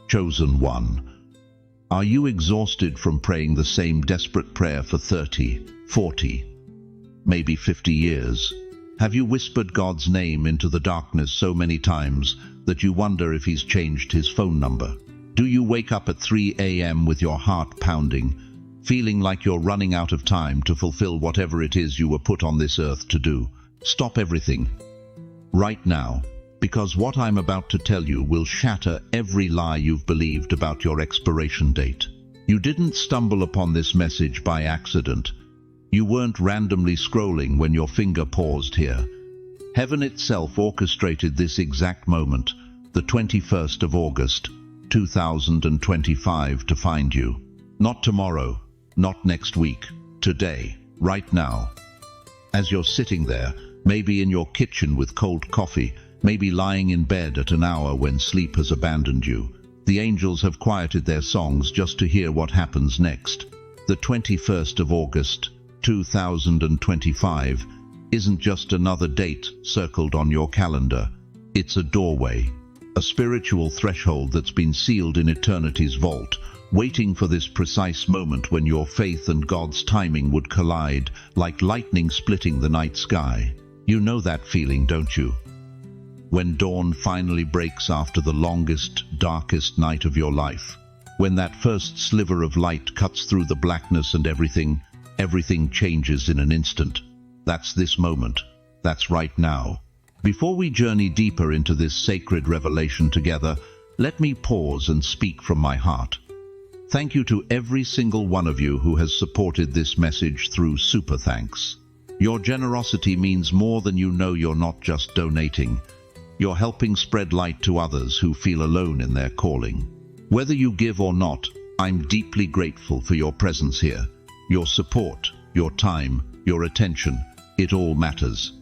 Chosen one. Are you exhausted from praying the same desperate prayer for 30, 40, maybe 50 years? Have you whispered God's name into the darkness so many times that you wonder if He's changed His phone number? Do you wake up at 3 a.m. with your heart pounding, feeling like you're running out of time to fulfill whatever it is you were put on this earth to do? Stop everything right now, because what I'm about to tell you will shatter every lie you've believed about your expiration date. You didn't stumble upon this message by accident. You weren't randomly scrolling when your finger paused here. Heaven itself orchestrated this exact moment, the 21st of August, 2025, to find you. Not tomorrow, not next week, today, right now. As you're sitting there, maybe in your kitchen with cold coffee, maybe lying in bed at an hour when sleep has abandoned you, the angels have quieted their songs just to hear what happens next. The 21st of August, 2025, isn't just another date circled on your calendar. It's a doorway, a spiritual threshold that's been sealed in eternity's vault, waiting for this precise moment when your faith and God's timing would collide, like lightning splitting the night sky. You know that feeling, don't you? When dawn finally breaks after the longest, darkest night of your life. When that first sliver of light cuts through the blackness and everything changes in an instant. That's this moment. That's right now. Before we journey deeper into this sacred revelation together, let me pause and speak from my heart. Thank you to every single one of you who has supported this message through super thanks. Your generosity means more than you know. You're not just donating. You're helping spread light to others who feel alone in their calling. Whether you give or not, I'm deeply grateful for your presence here. Your support, your time, your attention, it all matters.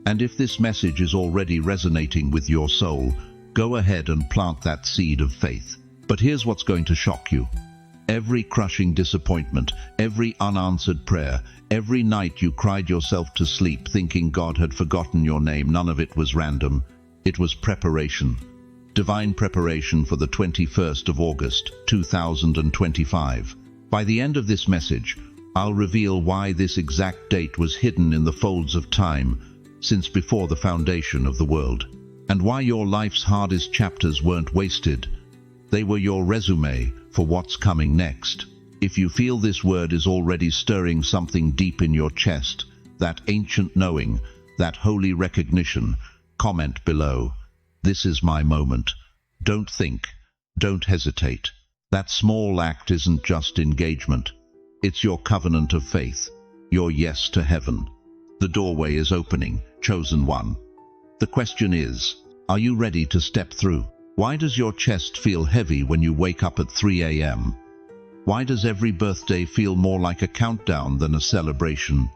And if this message is already resonating with your soul, go ahead and plant that seed of faith. But here's what's going to shock you. Every crushing disappointment, every unanswered prayer, every night you cried yourself to sleep thinking God had forgotten your name, none of it was random. It was preparation. Divine preparation for the 21st of August, 2025. By the end of this message, I'll reveal why this exact date was hidden in the folds of time since before the foundation of the world, and why your life's hardest chapters weren't wasted. They were your resume for what's coming next. If you feel this word is already stirring something deep in your chest, that ancient knowing, that holy recognition, comment below. This is my moment. Don't think. Don't hesitate. That small act isn't just engagement. It's your covenant of faith, your yes to heaven. The doorway is opening, chosen one. The question is, are you ready to step through? Why does your chest feel heavy when you wake up at 3 a.m.? Why does every birthday feel more like a countdown than a celebration?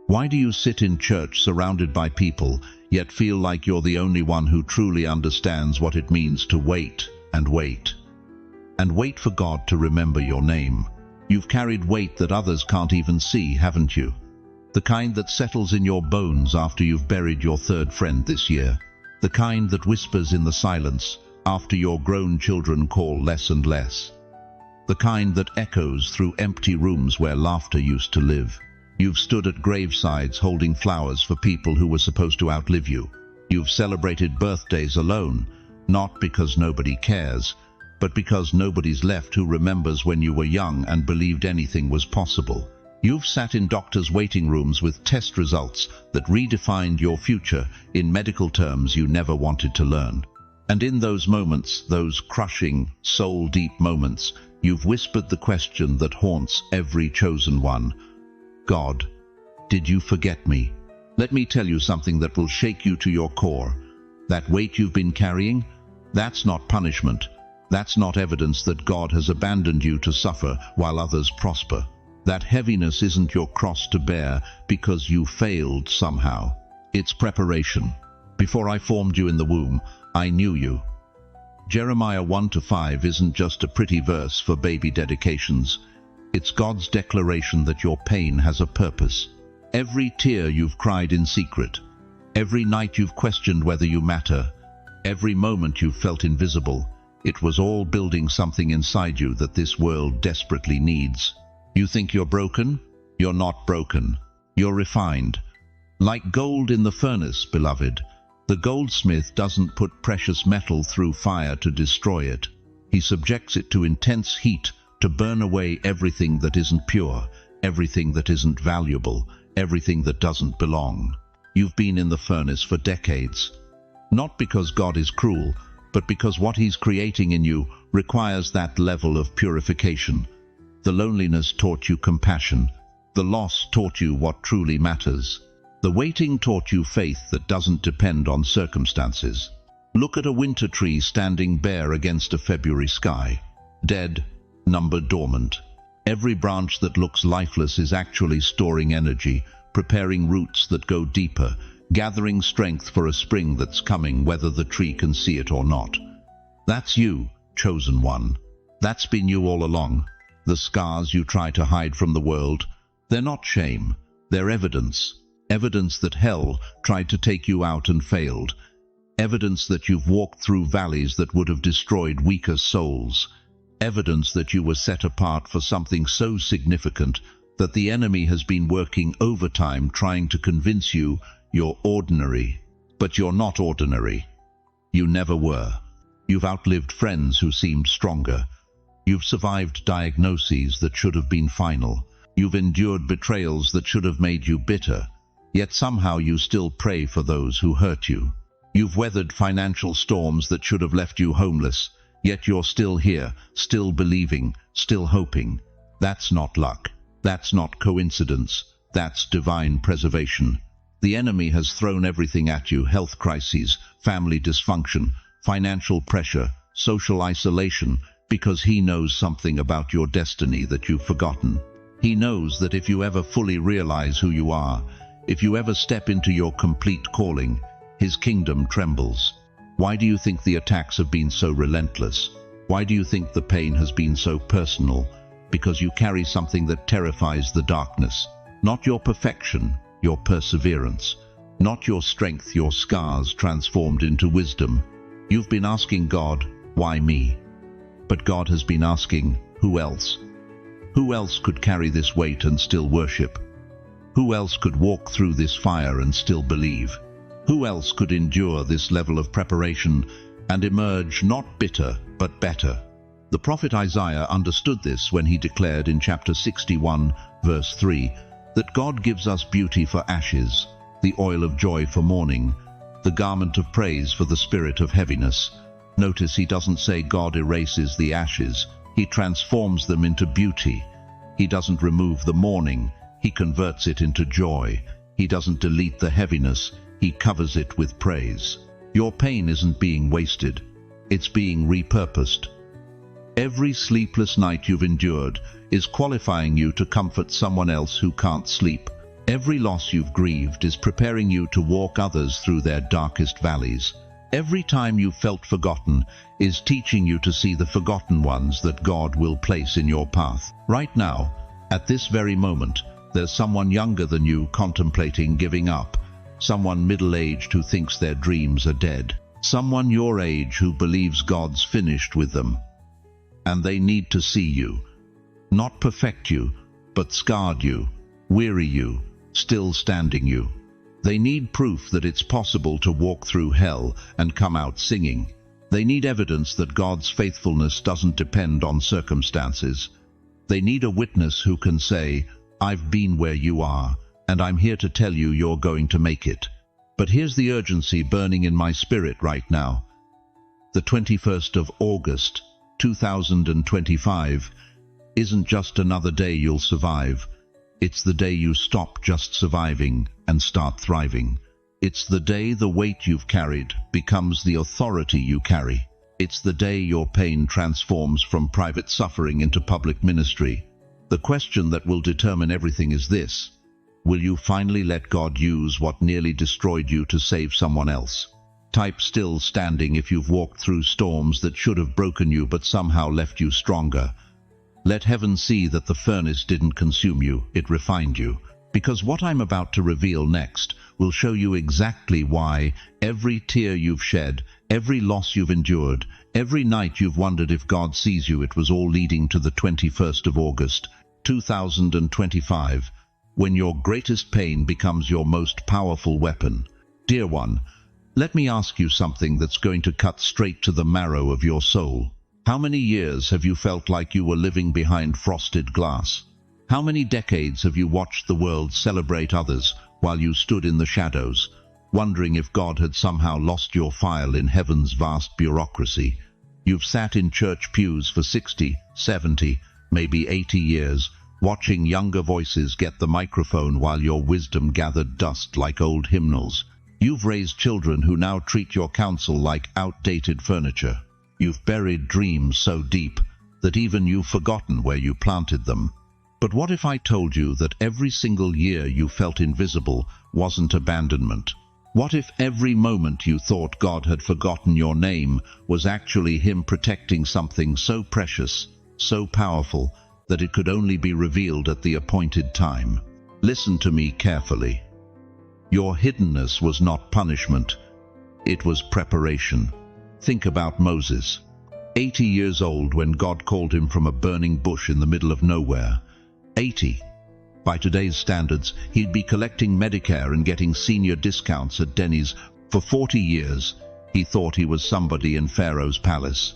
Why do you sit in church surrounded by people, yet feel like you're the only one who truly understands what it means to wait and wait? And wait for God to remember your name. You've carried weight that others can't even see, haven't you? The kind that settles in your bones after you've buried your third friend this year. The kind that whispers in the silence after your grown children call less and less. The kind that echoes through empty rooms where laughter used to live. You've stood at gravesides holding flowers for people who were supposed to outlive you. You've celebrated birthdays alone, not because nobody cares, but because nobody's left who remembers when you were young and believed anything was possible. You've sat in doctors' waiting rooms with test results that redefined your future in medical terms you never wanted to learn. And in those moments, those crushing, soul-deep moments, you've whispered the question that haunts every chosen one. God, did you forget me? Let me tell you something that will shake you to your core. That weight you've been carrying, that's not punishment. That's not evidence that God has abandoned you to suffer while others prosper. That heaviness isn't your cross to bear because you failed somehow. It's preparation. Before I formed you in the womb, I knew you. Jeremiah 1-5 isn't just a pretty verse for baby dedications. It's God's declaration that your pain has a purpose. Every tear you've cried in secret, every night you've questioned whether you matter, every moment you've felt invisible, It was all building something inside you that this world desperately needs. You think you're broken? You're not broken. You're refined. Like gold in the furnace, beloved. The goldsmith doesn't put precious metal through fire to destroy it. He subjects it to intense heat to burn away everything that isn't pure, everything that isn't valuable, everything that doesn't belong. You've been in the furnace for decades. Not because God is cruel, but because what He's creating in you requires that level of purification. The loneliness taught you compassion. The loss taught you what truly matters. The waiting taught you faith that doesn't depend on circumstances. Look at a winter tree standing bare against a February sky. Dead, numbered, dormant. Every branch that looks lifeless is actually storing energy, preparing roots that go deeper, gathering strength for a spring that's coming whether the tree can see it or not. That's you, chosen one. That's been you all along. The scars you try to hide from the world, they're not shame, they're evidence. Evidence that hell tried to take you out and failed. Evidence that you've walked through valleys that would have destroyed weaker souls. Evidence that you were set apart for something so significant that the enemy has been working overtime trying to convince you you're ordinary. But you're not ordinary. You never were. You've outlived friends who seemed stronger. You've survived diagnoses that should have been final. You've endured betrayals that should have made you bitter. Yet somehow you still pray for those who hurt you. You've weathered financial storms that should have left you homeless. Yet you're still here, still believing, still hoping. That's not luck. That's not coincidence. That's divine preservation. The enemy has thrown everything at you: health crises, family dysfunction, financial pressure, social isolation, because he knows something about your destiny that you've forgotten. He knows that if you ever fully realize who you are, if you ever step into your complete calling, his kingdom trembles. Why do you think the attacks have been so relentless? Why do you think the pain has been so personal? Because you carry something that terrifies the darkness. Not your perfection, your perseverance. Not your strength, your scars transformed into wisdom. You've been asking God, why me? But God has been asking, who else? Who else could carry this weight and still worship? Who else could walk through this fire and still believe? Who else could endure this level of preparation and emerge not bitter, but better? The prophet Isaiah understood this when he declared in chapter 61, verse 3, that God gives us beauty for ashes, the oil of joy for mourning, the garment of praise for the spirit of heaviness. Notice he doesn't say God erases the ashes, he transforms them into beauty. He doesn't remove the mourning, he converts it into joy. He doesn't delete the heaviness, he covers it with praise. Your pain isn't being wasted, it's being repurposed. Every sleepless night you've endured is qualifying you to comfort someone else who can't sleep. Every loss you've grieved is preparing you to walk others through their darkest valleys. Every time you've felt forgotten is teaching you to see the forgotten ones that God will place in your path. Right now, at this very moment, there's someone younger than you contemplating giving up. Someone middle-aged who thinks their dreams are dead. Someone your age who believes God's finished with them. And they need to see you. Not perfect you, but scarred you, weary you, still standing you. They need proof that it's possible to walk through hell and come out singing. They need evidence that God's faithfulness doesn't depend on circumstances. They need a witness who can say, I've been where you are, and I'm here to tell you you're going to make it. But here's the urgency burning in my spirit right now. The 21st of August, 2025, isn't just another day you'll survive. It's the day you stop just surviving and start thriving. It's the day the weight you've carried becomes the authority you carry. It's the day your pain transforms from private suffering into public ministry. The question that will determine everything is this: will you finally let God use what nearly destroyed you to save someone else? Type still standing if you've walked through storms that should have broken you but somehow left you stronger. Let heaven see that the furnace didn't consume you, it refined you. Because what I'm about to reveal next will show you exactly why every tear you've shed, every loss you've endured, every night you've wondered if God sees you, it was all leading to the 21st of August, 2025, when your greatest pain becomes your most powerful weapon. Dear one, let me ask you something that's going to cut straight to the marrow of your soul. How many years have you felt like you were living behind frosted glass? How many decades have you watched the world celebrate others while you stood in the shadows, wondering if God had somehow lost your file in heaven's vast bureaucracy? You've sat in church pews for 60, 70, maybe 80 years, watching younger voices get the microphone while your wisdom gathered dust like old hymnals. You've raised children who now treat your counsel like outdated furniture. You've buried dreams so deep that even you've forgotten where you planted them. But what if I told you that every single year you felt invisible wasn't abandonment? What if every moment you thought God had forgotten your name was actually Him protecting something so precious, so powerful, that it could only be revealed at the appointed time? Listen to me carefully. Your hiddenness was not punishment, it was preparation. Think about Moses, 80 years old when God called him from a burning bush in the middle of nowhere. 80. By today's standards, he'd be collecting Medicare and getting senior discounts at Denny's. For 40 years, he thought he was somebody in Pharaoh's palace.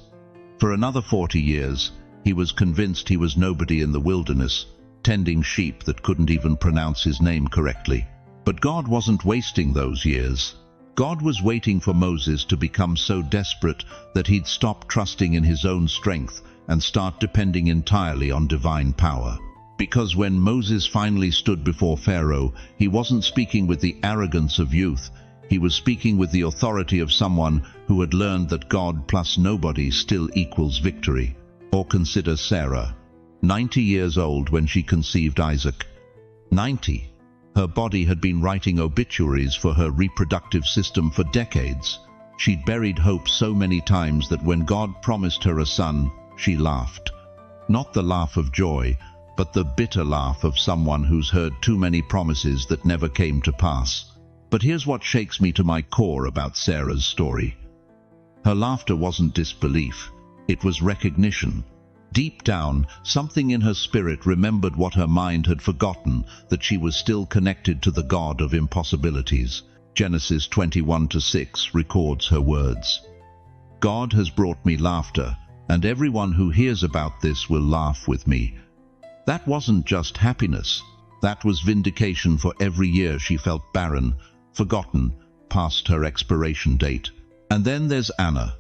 For another 40 years, he was convinced he was nobody in the wilderness, tending sheep that couldn't even pronounce his name correctly. But God wasn't wasting those years. God was waiting for Moses to become so desperate that he'd stop trusting in his own strength and start depending entirely on divine power. Because when Moses finally stood before Pharaoh, he wasn't speaking with the arrogance of youth. He was speaking with the authority of someone who had learned that God plus nobody still equals victory. Or consider Sarah, 90 years old when she conceived Isaac. 90. Her body had been writing obituaries for her reproductive system for decades. She'd buried hope so many times that when God promised her a son, she laughed. Not the laugh of joy, but the bitter laugh of someone who's heard too many promises that never came to pass. But here's what shakes me to my core about Sarah's story. Her laughter wasn't disbelief, it was recognition. Deep down, something in her spirit remembered what her mind had forgotten, that she was still connected to the God of impossibilities. Genesis 21:6 records her words. God has brought me laughter, and everyone who hears about this will laugh with me. That wasn't just happiness. That was vindication for every year she felt barren, forgotten, past her expiration date. And then there's Anna,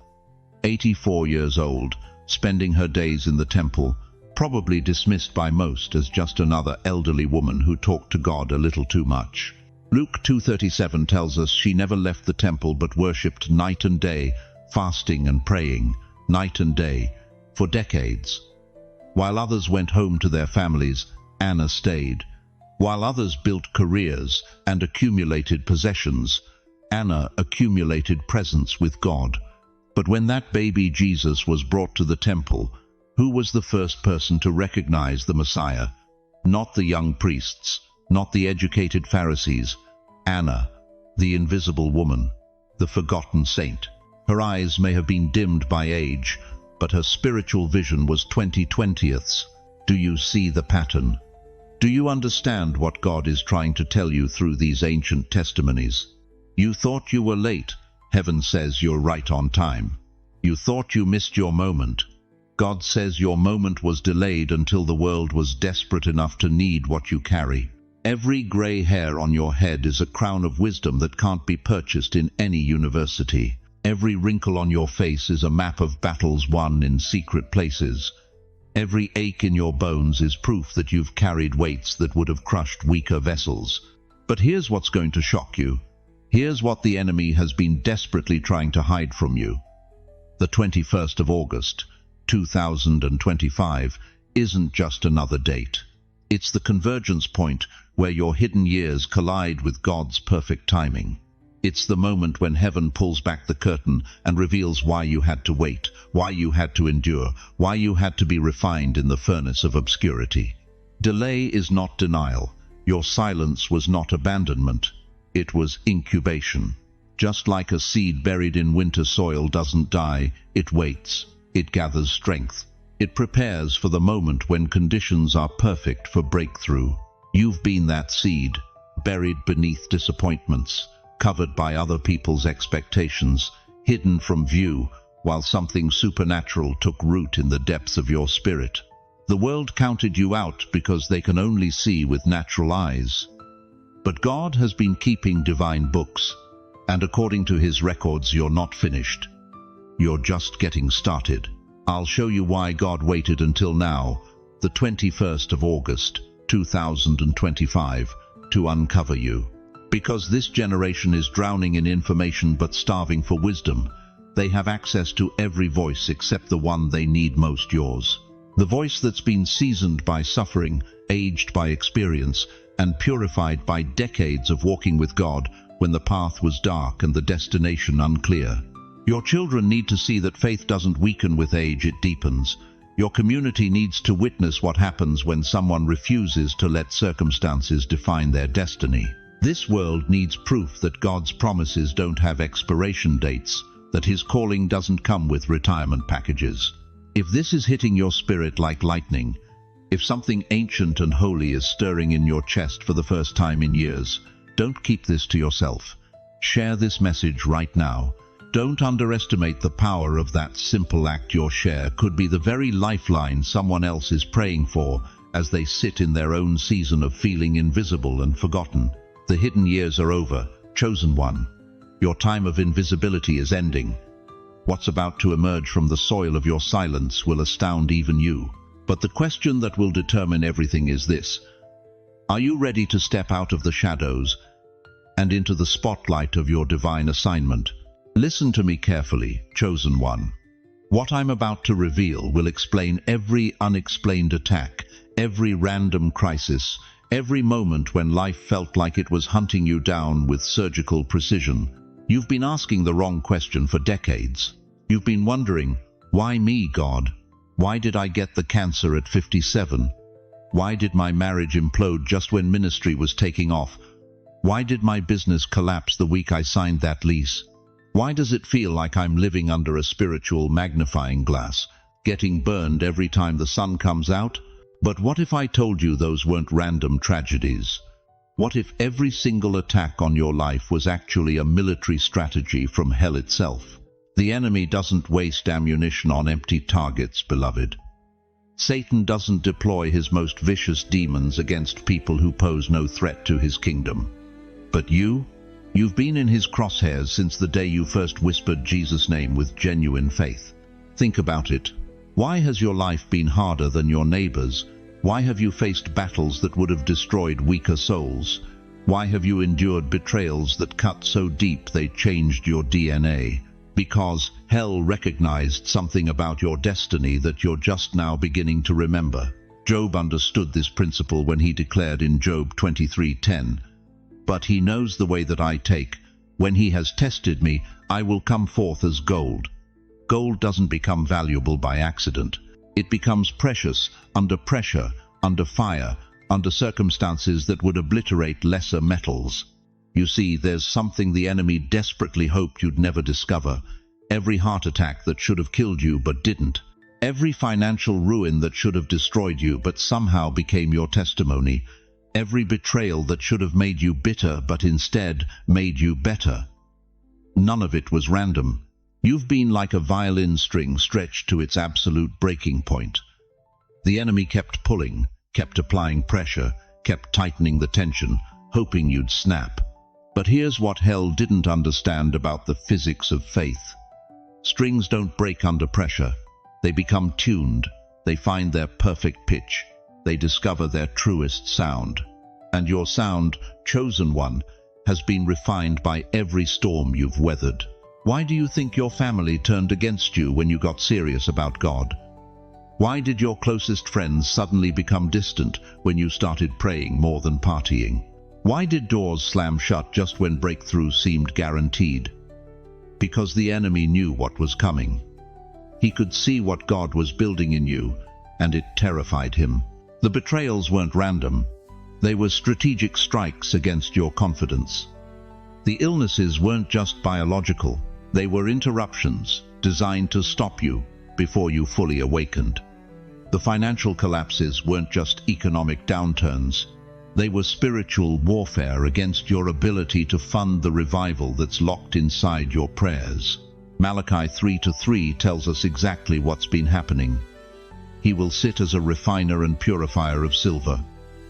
84 years old, spending her days in the temple, probably dismissed by most as just another elderly woman who talked to God a little too much. Luke 2:37 tells us she never left the temple but worshipped night and day, fasting and praying, night and day, for decades. While others went home to their families, Anna stayed. While others built careers and accumulated possessions, Anna accumulated presence with God. But when that baby Jesus was brought to the temple, who was the first person to recognize the Messiah? Not the young priests, not the educated Pharisees. Anna, the invisible woman, the forgotten saint. Her eyes may have been dimmed by age, but her spiritual vision was 20/20ths. Do you see the pattern? Do you understand what God is trying to tell you through these ancient testimonies? You thought you were late. Heaven says you're right on time. You thought you missed your moment. God says your moment was delayed until the world was desperate enough to need what you carry. Every gray hair on your head is a crown of wisdom that can't be purchased in any university. Every wrinkle on your face is a map of battles won in secret places. Every ache in your bones is proof that you've carried weights that would have crushed weaker vessels. But here's what's going to shock you. Here's what the enemy has been desperately trying to hide from you. The 21st of August, 2025, isn't just another date. It's the convergence point where your hidden years collide with God's perfect timing. It's the moment when heaven pulls back the curtain and reveals why you had to wait, why you had to endure, why you had to be refined in the furnace of obscurity. Delay is not denial. Your silence was not abandonment, it was incubation. Just like a seed buried in winter soil doesn't die, it waits, it gathers strength. It prepares for the moment when conditions are perfect for breakthrough. You've been that seed, buried beneath disappointments, covered by other people's expectations, hidden from view, while something supernatural took root in the depths of your spirit. The world counted you out because they can only see with natural eyes. But God has been keeping divine books, and according to his records, you're not finished. You're just getting started. I'll show you why God waited until now, the 21st of August, 2025, to uncover you. Because this generation is drowning in information but starving for wisdom. They have access to every voice except the one they need most, yours. The voice that's been seasoned by suffering, aged by experience, and purified by decades of walking with God when the path was dark and the destination unclear. Your children need to see that faith doesn't weaken with age, it deepens. Your community needs to witness what happens when someone refuses to let circumstances define their destiny. This world needs proof that God's promises don't have expiration dates, that his calling doesn't come with retirement packages. If this is hitting your spirit like lightning, if something ancient and holy is stirring in your chest for the first time in years, don't keep this to yourself. Share this message right now. Don't underestimate the power of that simple act. Your share could be the very lifeline someone else is praying for as they sit in their own season of feeling invisible and forgotten. The hidden years are over, chosen one. Your time of invisibility is ending. What's about to emerge from the soil of your silence will astound even you. But the question that will determine everything is this: are you ready to step out of the shadows and into the spotlight of your divine assignment? Listen to me carefully, chosen one. What I'm about to reveal will explain every unexplained attack, every random crisis, every moment when life felt like it was hunting you down with surgical precision. You've been asking the wrong question for decades. You've been wondering, why me, God? Why did I get the cancer at 57? Why did my marriage implode just when ministry was taking off? Why did my business collapse the week I signed that lease? Why does it feel like I'm living under a spiritual magnifying glass, getting burned every time the sun comes out? But what if I told you those weren't random tragedies? What if every single attack on your life was actually a military strategy from hell itself? The enemy doesn't waste ammunition on empty targets, beloved. Satan doesn't deploy his most vicious demons against people who pose no threat to his kingdom. But you've been in his crosshairs since the day you first whispered Jesus' name with genuine faith. Think about it. Why has your life been harder than your neighbor's? Why have you faced battles that would have destroyed weaker souls? Why have you endured betrayals that cut so deep they changed your DNA? Because hell recognized something about your destiny that you're just now beginning to remember. Job understood this principle when he declared in Job 23:10, "But he knows the way that I take. When he has tested me, I will come forth as gold." Gold doesn't become valuable by accident. It becomes precious under pressure, under fire, under circumstances that would obliterate lesser metals. You see, there's something the enemy desperately hoped you'd never discover. Every heart attack that should have killed you but didn't. Every financial ruin that should have destroyed you but somehow became your testimony. Every betrayal that should have made you bitter but instead made you better. None of it was random. You've been like a violin string stretched to its absolute breaking point. The enemy kept pulling, kept applying pressure, kept tightening the tension, hoping you'd snap. But here's what hell didn't understand about the physics of faith. Strings don't break under pressure. They become tuned. They find their perfect pitch. They discover their truest sound. And your sound, chosen one, has been refined by every storm you've weathered. Why do you think your family turned against you when you got serious about God? Why did your closest friends suddenly become distant when you started praying more than partying? Why did doors slam shut just when breakthrough seemed guaranteed? Because the enemy knew what was coming. He could see what God was building in you, and it terrified him. The betrayals weren't random. They were strategic strikes against your confidence. The illnesses weren't just biological, they were interruptions designed to stop you before you fully awakened. The financial collapses weren't just economic downturns, they were spiritual warfare against your ability to fund the revival that's locked inside your prayers. Malachi 3:3 tells us exactly what's been happening. He will sit as a refiner and purifier of silver.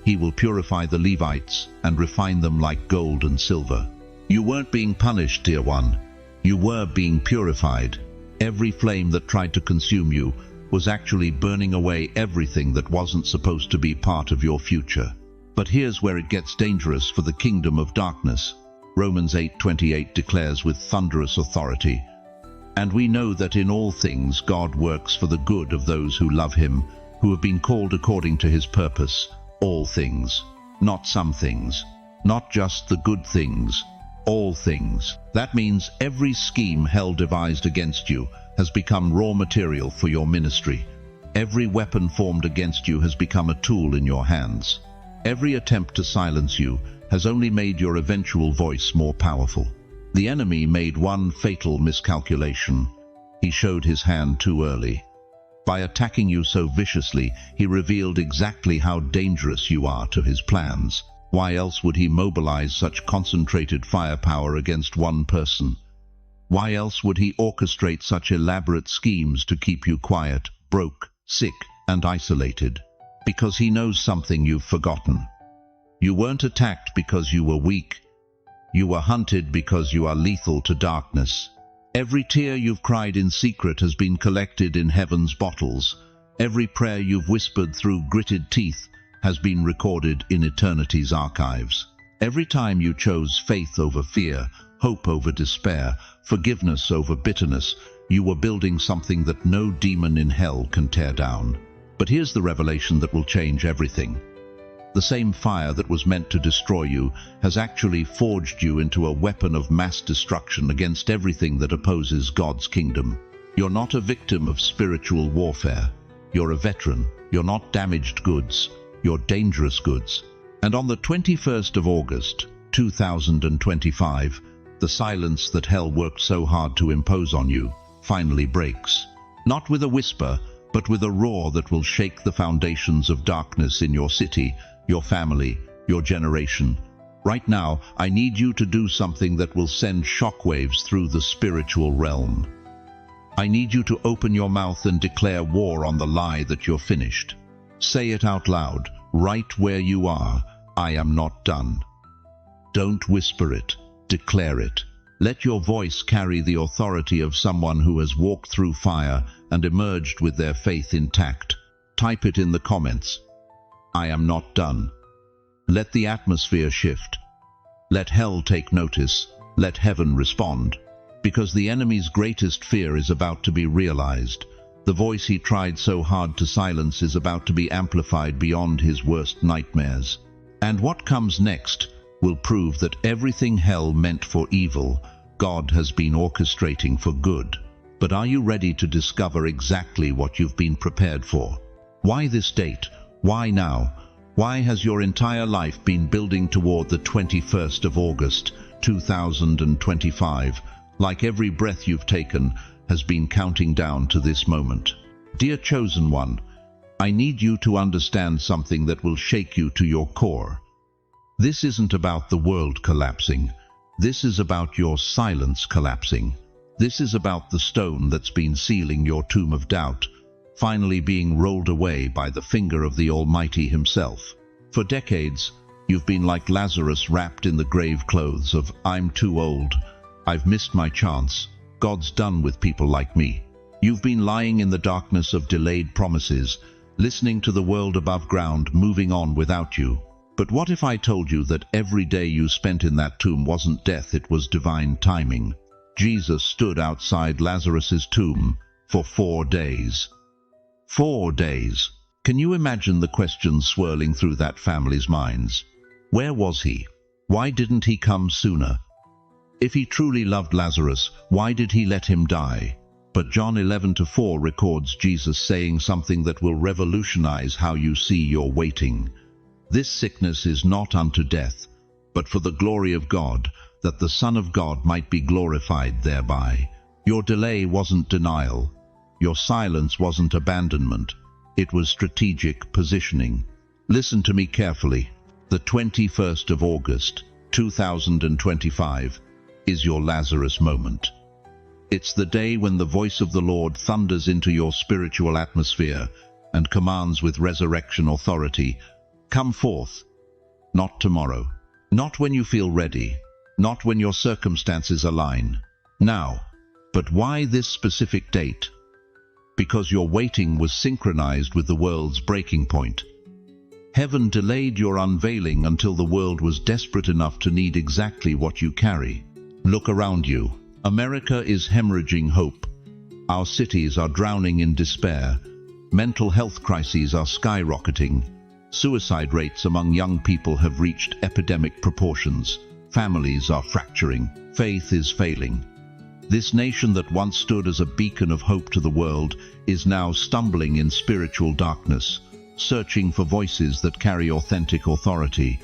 He will purify the Levites and refine them like gold and silver. You weren't being punished, dear one. You were being purified. Every flame that tried to consume you was actually burning away everything that wasn't supposed to be part of your future. But here's where it gets dangerous for the kingdom of darkness. Romans 8:28 declares with thunderous authority, "And we know that in all things God works for the good of those who love him, who have been called according to his purpose." All things, not some things, not just the good things, all things. That means every scheme hell devised against you has become raw material for your ministry. Every weapon formed against you has become a tool in your hands. Every attempt to silence you has only made your eventual voice more powerful. The enemy made one fatal miscalculation. He showed his hand too early. By attacking you so viciously, he revealed exactly how dangerous you are to his plans. Why else would he mobilize such concentrated firepower against one person? Why else would he orchestrate such elaborate schemes to keep you quiet, broke, sick, and isolated? Because he knows something you've forgotten. You weren't attacked because you were weak. You were hunted because you are lethal to darkness. Every tear you've cried in secret has been collected in heaven's bottles. Every prayer you've whispered through gritted teeth has been recorded in eternity's archives. Every time you chose faith over fear, hope over despair, forgiveness over bitterness, you were building something that no demon in hell can tear down. But here's the revelation that will change everything. The same fire that was meant to destroy you has actually forged you into a weapon of mass destruction against everything that opposes God's kingdom. You're not a victim of spiritual warfare. You're a veteran. You're not damaged goods. You're dangerous goods. And on the 21st of August, 2025, the silence that hell worked so hard to impose on you finally breaks. Not with a whisper, but with a roar that will shake the foundations of darkness in your city, your family, your generation. Right now, I need you to do something that will send shockwaves through the spiritual realm. I need you to open your mouth and declare war on the lie that you're finished. Say it out loud, right where you are. I am not done. Don't whisper it, declare it. Let your voice carry the authority of someone who has walked through fire and emerged with their faith intact. Type it in the comments. I am not done. Let the atmosphere shift. Let hell take notice. Let heaven respond. Because the enemy's greatest fear is about to be realized. The voice he tried so hard to silence is about to be amplified beyond his worst nightmares. And what comes next will prove that everything hell meant for evil, God has been orchestrating for good. But are you ready to discover exactly what you've been prepared for? Why this date? Why now? Why has your entire life been building toward the 21st of August, 2025, like every breath you've taken has been counting down to this moment? Dear chosen one, I need you to understand something that will shake you to your core. This isn't about the world collapsing. This is about your silence collapsing. This is about the stone that's been sealing your tomb of doubt, finally being rolled away by the finger of the Almighty himself. For decades, you've been like Lazarus wrapped in the grave clothes of, I'm too old, I've missed my chance, God's done with people like me. You've been lying in the darkness of delayed promises, listening to the world above ground moving on without you. But what if I told you that every day you spent in that tomb wasn't death, it was divine timing? Jesus stood outside Lazarus's tomb for 4 days. 4 days. Can you imagine the questions swirling through that family's minds? Where was he? Why didn't he come sooner? If he truly loved Lazarus, why did he let him die? But John 11:4 records Jesus saying something that will revolutionize how you see your waiting. This sickness is not unto death, but for the glory of God, that the Son of God might be glorified thereby. Your delay wasn't denial. Your silence wasn't abandonment. It was strategic positioning. Listen to me carefully. The 21st of August, 2025, is your Lazarus moment. It's the day when the voice of the Lord thunders into your spiritual atmosphere and commands with resurrection authority, "Come forth." Not tomorrow. Not when you feel ready. Not when your circumstances align. Now. But why this specific date? Because your waiting was synchronized with the world's breaking point. Heaven delayed your unveiling until the world was desperate enough to need exactly what you carry. Look around you. America is hemorrhaging hope. Our cities are drowning in despair. Mental health crises are skyrocketing. Suicide rates among young people have reached epidemic proportions. Families are fracturing. Faith is failing. This nation that once stood as a beacon of hope to the world is now stumbling in spiritual darkness, searching for voices that carry authentic authority.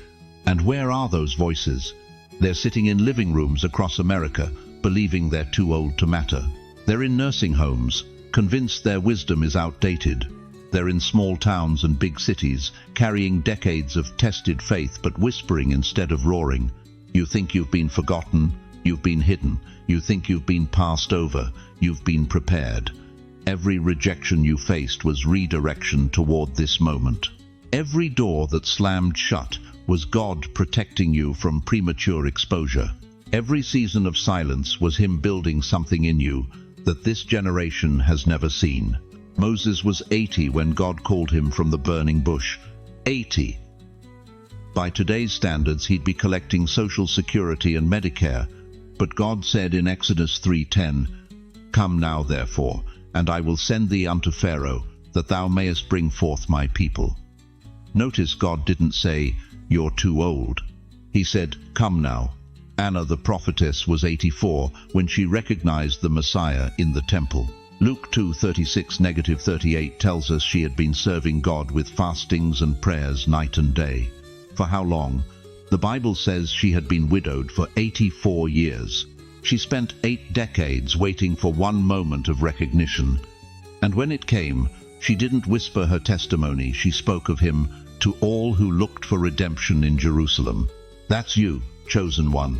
And where are those voices? They're sitting in living rooms across America, believing they're too old to matter. They're in nursing homes, convinced their wisdom is outdated. They're in small towns and big cities, carrying decades of tested faith but whispering instead of roaring. You think you've been forgotten, you've been hidden. You think you've been passed over, you've been prepared. Every rejection you faced was redirection toward this moment. Every door that slammed shut was God protecting you from premature exposure. Every season of silence was Him building something in you that this generation has never seen. Moses was 80 when God called him from the burning bush. 80. By today's standards, he'd be collecting Social Security and Medicare. But God said in Exodus 3:10, "Come now, therefore, and I will send thee unto Pharaoh, that thou mayest bring forth my people." Notice God didn't say, "You're too old." He said, "Come now." Anna the prophetess was 84 when she recognized the Messiah in the temple. Luke 2:36-38 tells us she had been serving God with fastings and prayers night and day. For how long? The Bible says she had been widowed for 84 years. She spent 8 decades waiting for one moment of recognition. And when it came, she didn't whisper her testimony, she spoke of Him to all who looked for redemption in Jerusalem. That's you, chosen one.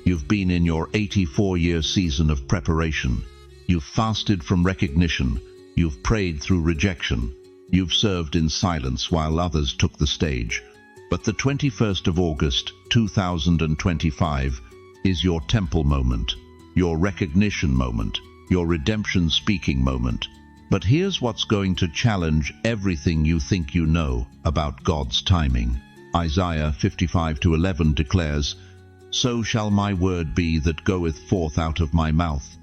You've been in your 84-year season of preparation. You've fasted from recognition. You've prayed through rejection. You've served in silence while others took the stage. But the 21st of August, 2025, is your temple moment, your recognition moment, your redemption speaking moment. But here's what's going to challenge everything you think you know about God's timing. Isaiah 55:11 declares, "So shall my word be that goeth forth out of my mouth.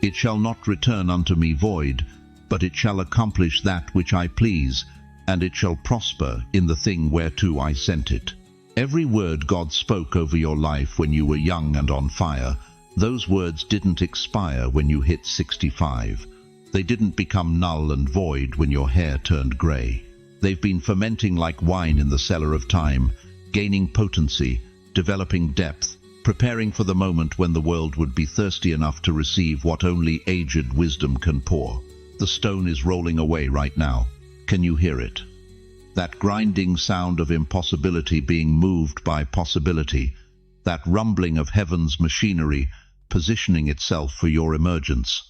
It shall not return unto me void, but it shall accomplish that which I please, and it shall prosper in the thing whereto I sent it." Every word God spoke over your life when you were young and on fire, those words didn't expire when you hit 65. They didn't become null and void when your hair turned grey. They've been fermenting like wine in the cellar of time, gaining potency, developing depth, preparing for the moment when the world would be thirsty enough to receive what only aged wisdom can pour. The stone is rolling away right now. Can you hear it? That grinding sound of impossibility being moved by possibility, that rumbling of heaven's machinery positioning itself for your emergence.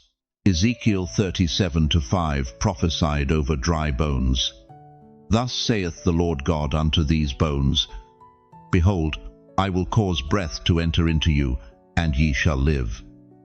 Ezekiel 37:5 prophesied over dry bones. "Thus saith the Lord God unto these bones, Behold, I will cause breath to enter into you, and ye shall live."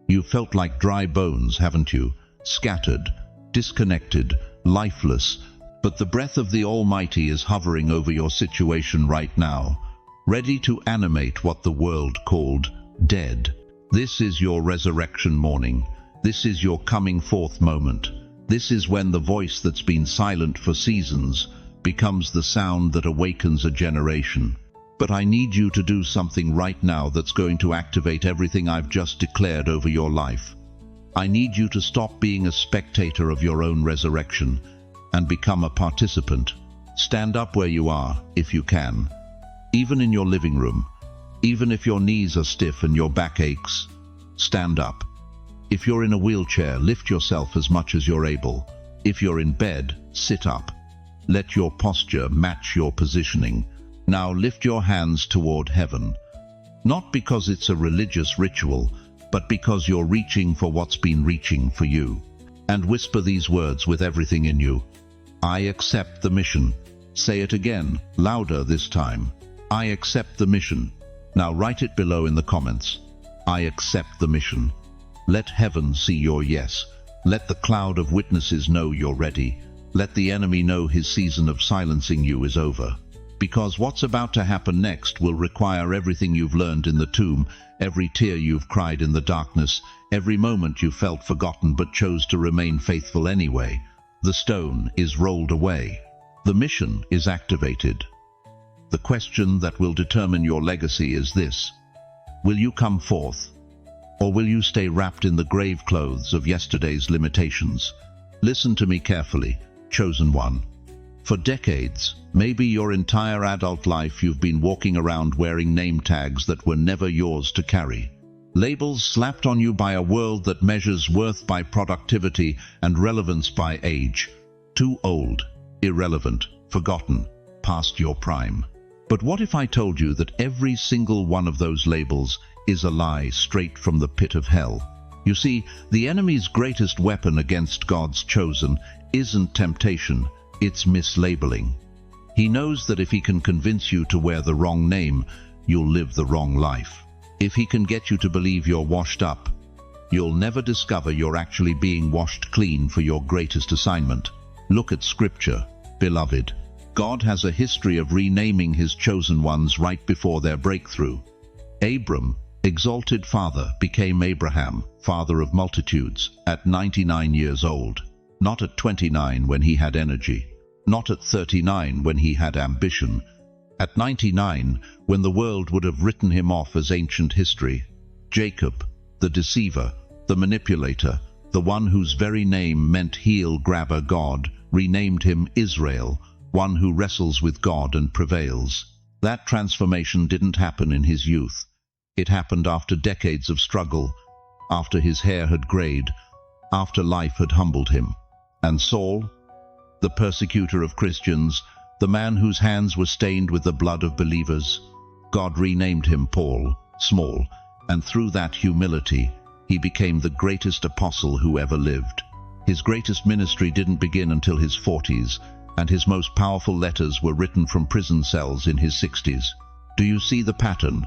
You felt like dry bones, haven't you? Scattered, disconnected, lifeless. But the breath of the Almighty is hovering over your situation right now, ready to animate what the world called dead. This is your resurrection morning. This is your coming forth moment. This is when the voice that's been silent for seasons becomes the sound that awakens a generation. But I need you to do something right now that's going to activate everything I've just declared over your life. I need you to stop being a spectator of your own resurrection and become a participant. Stand up where you are, if you can. Even in your living room. Even if your knees are stiff and your back aches. Stand up. If you're in a wheelchair, lift yourself as much as you're able. If you're in bed, sit up. Let your posture match your positioning. Now lift your hands toward heaven. Not because it's a religious ritual, but because you're reaching for what's been reaching for you. And whisper these words with everything in you. I accept the mission. Say it again, louder this time. I accept the mission. Now write it below in the comments. I accept the mission. Let heaven see your yes. Let the cloud of witnesses know you're ready. Let the enemy know his season of silencing you is over. Because what's about to happen next will require everything you've learned in the tomb, every tear you've cried in the darkness, every moment you felt forgotten but chose to remain faithful anyway. The stone is rolled away. The mission is activated. The question that will determine your legacy is this. Will you come forth? Or will you stay wrapped in the grave clothes of yesterday's limitations? Listen to me carefully, chosen one. For decades, maybe your entire adult life, you've been walking around wearing name tags that were never yours to carry. Labels slapped on you by a world that measures worth by productivity and relevance by age. Too old, irrelevant, forgotten, past your prime. But what if I told you that every single one of those labels is a lie straight from the pit of hell? You see, the enemy's greatest weapon against God's chosen isn't temptation, it's mislabeling. He knows that if he can convince you to wear the wrong name, you'll live the wrong life. If he can get you to believe you're washed up, you'll never discover you're actually being washed clean for your greatest assignment. Look at Scripture, beloved. God has a history of renaming his chosen ones right before their breakthrough. Abram, exalted father, became Abraham, father of multitudes, at 99 years old. Not at 29 when he had energy. Not at 39 when he had ambition. At 99, when the world would have written him off as ancient history. Jacob, the deceiver, the manipulator, the one whose very name meant heel-grabber God, renamed him Israel, one who wrestles with God and prevails. That transformation didn't happen in his youth. It happened after decades of struggle, after his hair had grayed, after life had humbled him. And Saul, the persecutor of Christians, the man whose hands were stained with the blood of believers, God renamed him Paul, small, and through that humility, he became the greatest apostle who ever lived. His greatest ministry didn't begin until his 40s, and his most powerful letters were written from prison cells in his 60s. Do you see the pattern?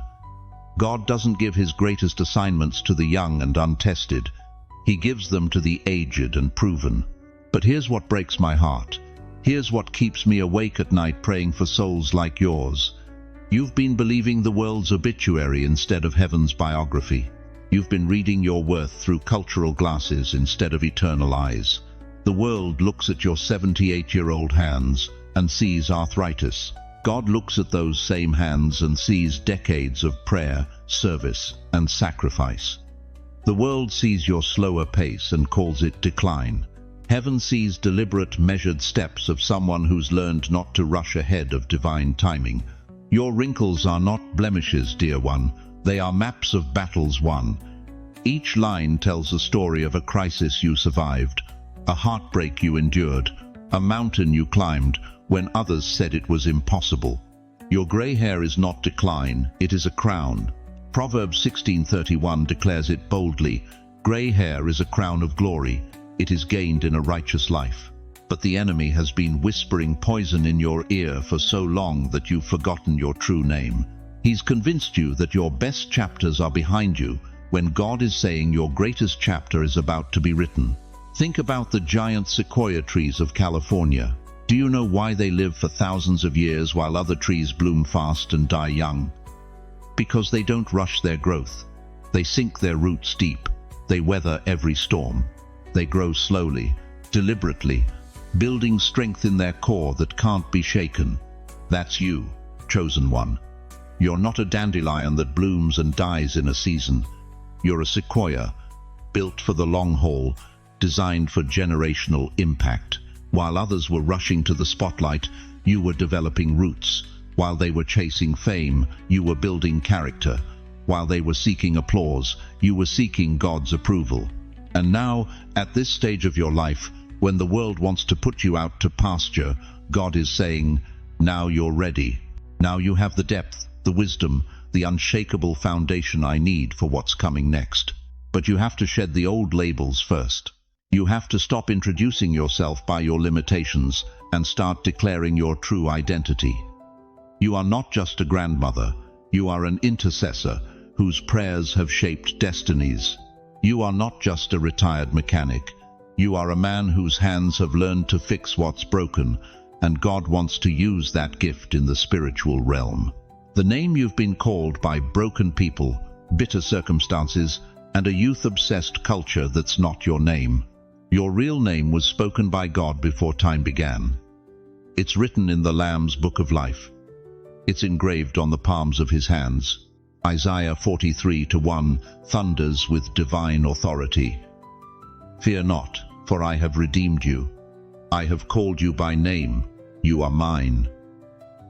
God doesn't give his greatest assignments to the young and untested. He gives them to the aged and proven. But here's what breaks my heart. Here's what keeps me awake at night praying for souls like yours. You've been believing the world's obituary instead of heaven's biography. You've been reading your worth through cultural glasses instead of eternal eyes. The world looks at your 78-year-old hands and sees arthritis. God looks at those same hands and sees decades of prayer, service, and sacrifice. The world sees your slower pace and calls it decline. Heaven sees deliberate, measured steps of someone who's learned not to rush ahead of divine timing. Your wrinkles are not blemishes, dear one. They are maps of battles won. Each line tells a story of a crisis you survived, a heartbreak you endured, a mountain you climbed when others said it was impossible. Your gray hair is not decline, it is a crown. Proverbs 16:31 declares it boldly. Gray hair is a crown of glory. It is gained in a righteous life. But the enemy has been whispering poison in your ear for so long that you've forgotten your true name. He's convinced you that your best chapters are behind you, when God is saying your greatest chapter is about to be written. Think about the giant sequoia trees of California. Do you know why they live for thousands of years while other trees bloom fast and die young? Because they don't rush their growth. They sink their roots deep. They weather every storm. They grow slowly, deliberately, building strength in their core that can't be shaken. That's you, chosen one. You're not a dandelion that blooms and dies in a season. You're a sequoia, built for the long haul, designed for generational impact. While others were rushing to the spotlight, you were developing roots. While they were chasing fame, you were building character. While they were seeking applause, you were seeking God's approval. And now, at this stage of your life, when the world wants to put you out to pasture, God is saying, now you're ready. Now you have the depth, the wisdom, the unshakable foundation I need for what's coming next. But you have to shed the old labels first. You have to stop introducing yourself by your limitations and start declaring your true identity. You are not just a grandmother. You are an intercessor whose prayers have shaped destinies. You are not just a retired mechanic. You are a man whose hands have learned to fix what's broken, and God wants to use that gift in the spiritual realm. The name you've been called by broken people, bitter circumstances, and a youth-obsessed culture that's not your name. Your real name was spoken by God before time began. It's written in the Lamb's Book of Life. It's engraved on the palms of his hands. Isaiah 43:1 thunders with divine authority. Fear not, for I have redeemed you. I have called you by name. You are mine.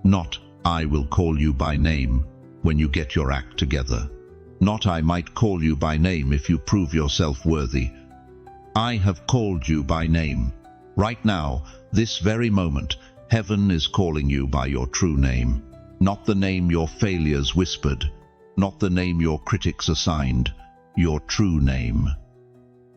Not I will call you by name when you get your act together. Not I might call you by name if you prove yourself worthy. I have called you by name. Right now, this very moment, heaven is calling you by your true name. Not the name your failures whispered, not the name your critics assigned, your true name.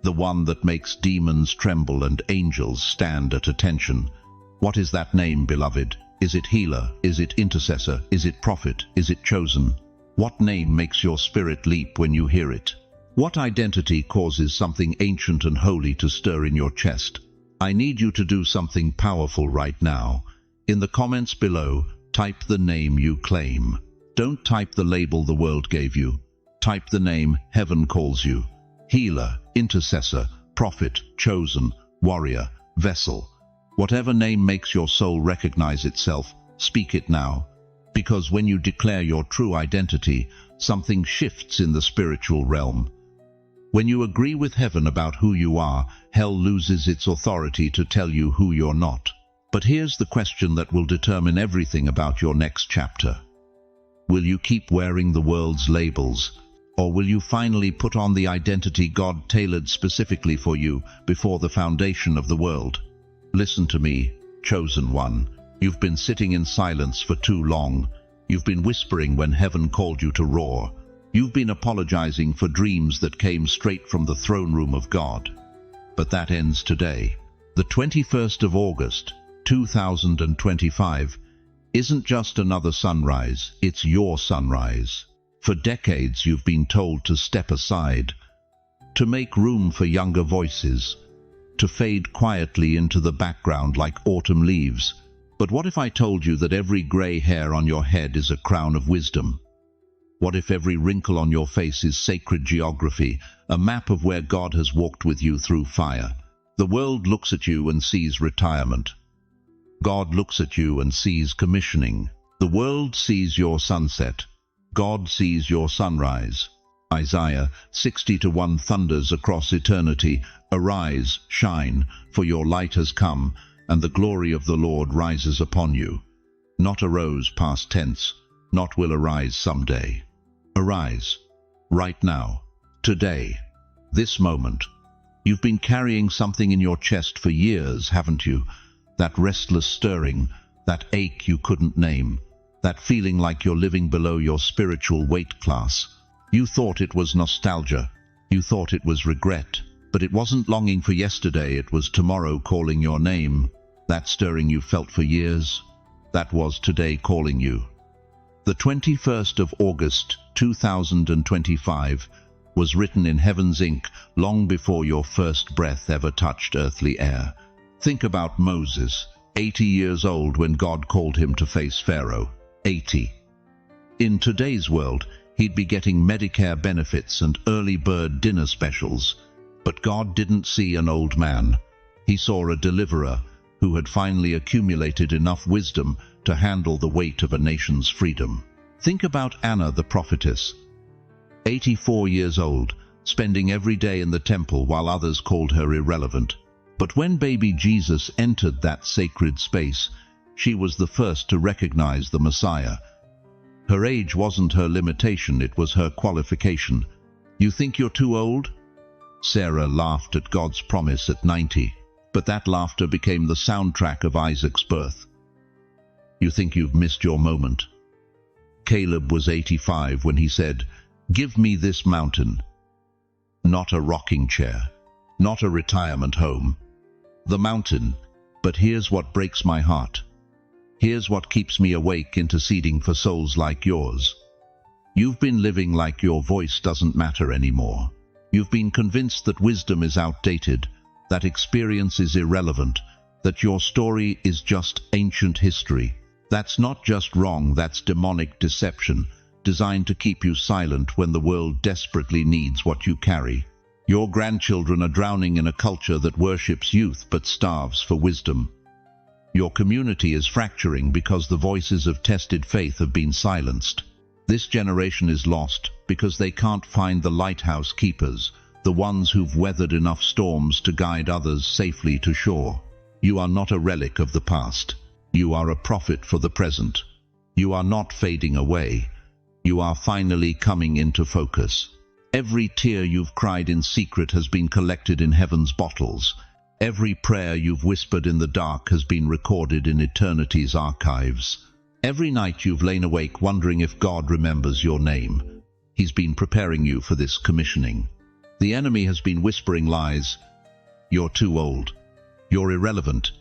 The one that makes demons tremble and angels stand at attention. What is that name, beloved? Is it healer? Is it intercessor? Is it prophet? Is it chosen? What name makes your spirit leap when you hear it? What identity causes something ancient and holy to stir in your chest? I need you to do something powerful right now. In the comments below, type the name you claim. Don't type the label the world gave you. Type the name heaven calls you. Healer, intercessor, prophet, chosen, warrior, vessel. Whatever name makes your soul recognize itself, speak it now. Because when you declare your true identity, something shifts in the spiritual realm. When you agree with heaven about who you are, hell loses its authority to tell you who you're not. But here's the question that will determine everything about your next chapter. Will you keep wearing the world's labels, or will you finally put on the identity God tailored specifically for you before the foundation of the world? Listen to me, chosen one. You've been sitting in silence for too long. You've been whispering when heaven called you to roar. You've been apologizing for dreams that came straight from the throne room of God. But that ends today. The 21st of August, 2025, isn't just another sunrise, it's your sunrise. For decades you've been told to step aside, to make room for younger voices, to fade quietly into the background like autumn leaves. But what if I told you that every gray hair on your head is a crown of wisdom? What if every wrinkle on your face is sacred geography, a map of where God has walked with you through fire? The world looks at you and sees retirement. God looks at you and sees commissioning. The world sees your sunset. God sees your sunrise. Isaiah 60:1 thunders across eternity. Arise, shine, for your light has come, and the glory of the Lord rises upon you. Not arose past tense, not will arise someday. Arise, right now, today, this moment. You've been carrying something in your chest for years, haven't you? That restless stirring, that ache you couldn't name, that feeling like you're living below your spiritual weight class. You thought it was nostalgia, you thought it was regret, but it wasn't longing for yesterday, it was tomorrow calling your name. That stirring you felt for years, that was today calling you. The 21st of August, 2025, was written in heaven's ink long before your first breath ever touched earthly air. Think about Moses, 80 years old when God called him to face Pharaoh. 80. In today's world, he'd be getting Medicare benefits and early bird dinner specials. But God didn't see an old man. He saw a deliverer who had finally accumulated enough wisdom to handle the weight of a nation's freedom. Think about Anna the prophetess, 84 years old, spending every day in the temple while others called her irrelevant. But when baby Jesus entered that sacred space, she was the first to recognize the Messiah. Her age wasn't her limitation, it was her qualification. You think you're too old? Sarah laughed at God's promise at 90, but that laughter became the soundtrack of Isaac's birth. You think you've missed your moment? Caleb was 85 when he said, "Give me this mountain." Not a rocking chair, not a retirement home. The mountain. But here's what breaks my heart. Here's what keeps me awake, interceding for souls like yours. You've been living like your voice doesn't matter anymore. You've been convinced that wisdom is outdated, that experience is irrelevant, that your story is just ancient history. That's not just wrong, that's demonic deception, designed to keep you silent when the world desperately needs what you carry. Your grandchildren are drowning in a culture that worships youth but starves for wisdom. Your community is fracturing because the voices of tested faith have been silenced. This generation is lost because they can't find the lighthouse keepers, the ones who've weathered enough storms to guide others safely to shore. You are not a relic of the past. You are a prophet for the present. You are not fading away. You are finally coming into focus. Every tear you've cried in secret has been collected in heaven's bottles. Every prayer you've whispered in the dark has been recorded in eternity's archives. Every night you've lain awake wondering if God remembers your name. He's been preparing you for this commissioning. The enemy has been whispering lies. You're too old. You're irrelevant.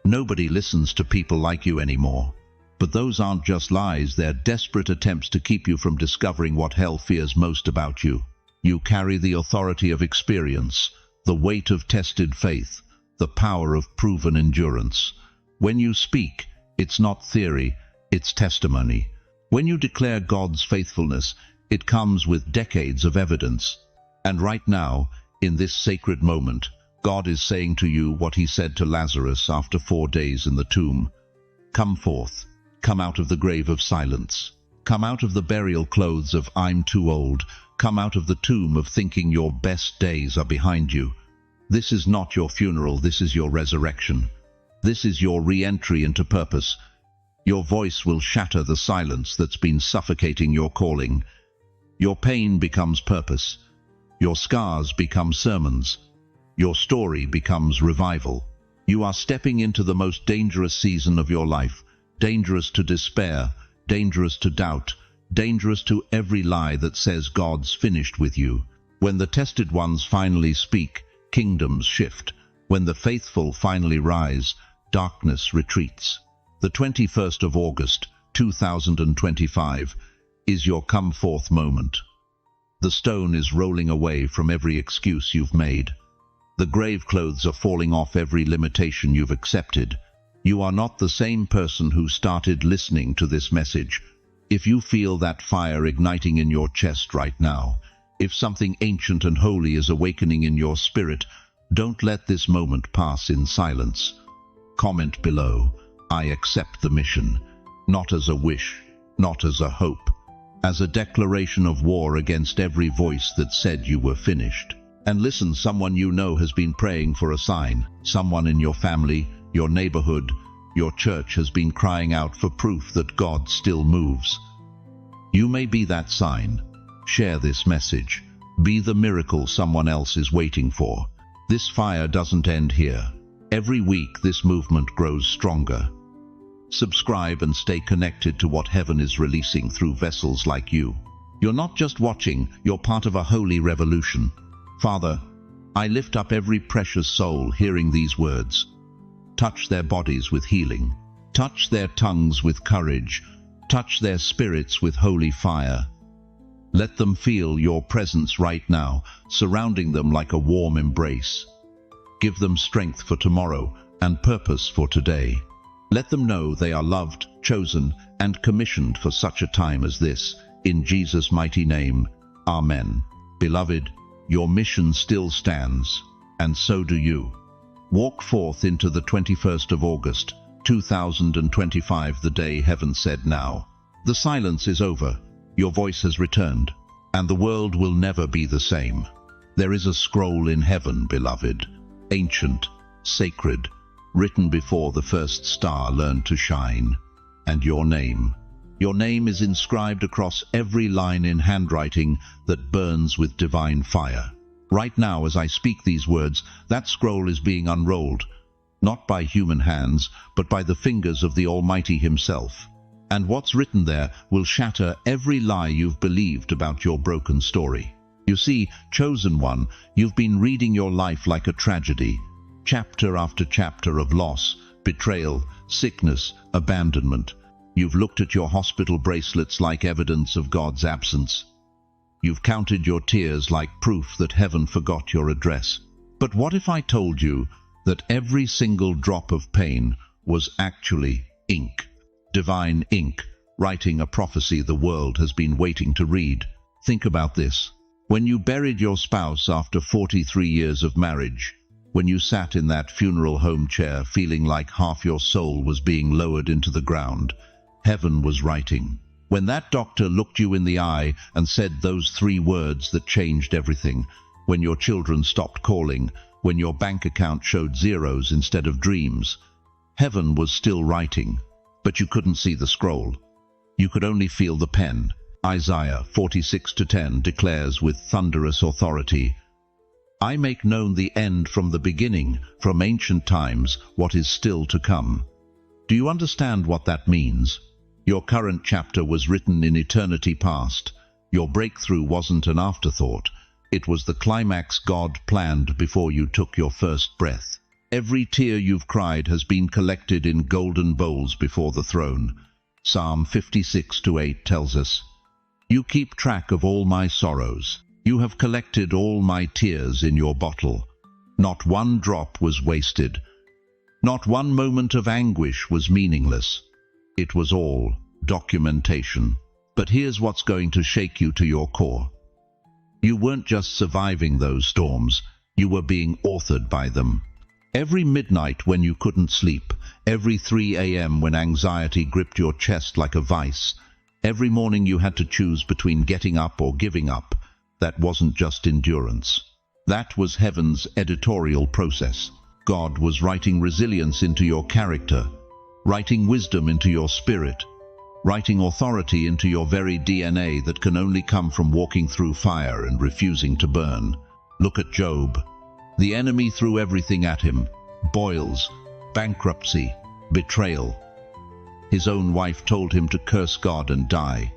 Nobody listens to people like you anymore. But those aren't just lies, they're desperate attempts to keep you from discovering what hell fears most about you. You carry the authority of experience, the weight of tested faith, the power of proven endurance. When you speak, it's not theory, it's testimony. When you declare God's faithfulness, it comes with decades of evidence. And right now, in this sacred moment, God is saying to you what he said to Lazarus after 4 days in the tomb. Come forth. Come out of the grave of silence. Come out of the burial clothes of I'm too old. Come out of the tomb of thinking your best days are behind you. This is not your funeral, this is your resurrection. This is your re-entry into purpose. Your voice will shatter the silence that's been suffocating your calling. Your pain becomes purpose. Your scars become sermons. Your story becomes revival. You are stepping into the most dangerous season of your life. Dangerous to despair, dangerous to doubt, dangerous to every lie that says God's finished with you. When the tested ones finally speak, kingdoms shift. When the faithful finally rise, darkness retreats. The 21st of August, 2025, is your come forth moment. The stone is rolling away from every excuse you've made. The grave clothes are falling off every limitation you've accepted. You are not the same person who started listening to this message. If you feel that fire igniting in your chest right now, if something ancient and holy is awakening in your spirit, don't let this moment pass in silence. Comment below, I accept the mission, not as a wish, not as a hope, as a declaration of war against every voice that said you were finished. And listen, someone you know has been praying for a sign. Someone in your family, your neighborhood, your church has been crying out for proof that God still moves. You may be that sign. Share this message. Be the miracle someone else is waiting for. This fire doesn't end here. Every week this movement grows stronger. Subscribe and stay connected to what heaven is releasing through vessels like you. You're not just watching, you're part of a holy revolution. Father, I lift up every precious soul hearing these words. Touch their bodies with healing. Touch their tongues with courage. Touch their spirits with holy fire. Let them feel your presence right now, surrounding them like a warm embrace. Give them strength for tomorrow and purpose for today. Let them know they are loved, chosen, and commissioned for such a time as this. In Jesus' mighty name, Amen. Beloved, your mission still stands, and so do you. Walk forth into the 21st of August, 2025, the day heaven said now. The silence is over, your voice has returned, and the world will never be the same. There is a scroll in heaven, beloved, ancient, sacred, written before the first star learned to shine. And your name. Your name is inscribed across every line in handwriting that burns with divine fire. Right now, as I speak these words, that scroll is being unrolled, not by human hands, but by the fingers of the Almighty Himself. And what's written there will shatter every lie you've believed about your broken story. You see, chosen one, you've been reading your life like a tragedy, chapter after chapter of loss, betrayal, sickness, abandonment. You've looked at your hospital bracelets like evidence of God's absence. You've counted your tears like proof that heaven forgot your address. But what if I told you that every single drop of pain was actually ink? Divine ink, writing a prophecy the world has been waiting to read. Think about this. When you buried your spouse after 43 years of marriage, when you sat in that funeral home chair feeling like half your soul was being lowered into the ground, heaven was writing. When that doctor looked you in the eye and said those 3 words that changed everything, when your children stopped calling, when your bank account showed zeros instead of dreams, heaven was still writing, but you couldn't see the scroll. You could only feel the pen. Isaiah 46:10 declares with thunderous authority, I make known the end from the beginning, from ancient times, what is still to come. Do you understand what that means? Your current chapter was written in eternity past. Your breakthrough wasn't an afterthought. It was the climax God planned before you took your first breath. Every tear you've cried has been collected in golden bowls before the throne. Psalm 56:8 tells us, You keep track of all my sorrows. You have collected all my tears in your bottle. Not one drop was wasted. Not one moment of anguish was meaningless. It was all documentation. But here's what's going to shake you to your core. You weren't just surviving those storms, you were being authored by them. Every midnight when you couldn't sleep, every 3 a.m. when anxiety gripped your chest like a vice, every morning you had to choose between getting up or giving up, that wasn't just endurance. That was heaven's editorial process. God was writing resilience into your character, writing wisdom into your spirit, writing authority into your very DNA that can only come from walking through fire and refusing to burn. Look at Job. The enemy threw everything at him: boils, bankruptcy, betrayal. His own wife told him to curse God and die.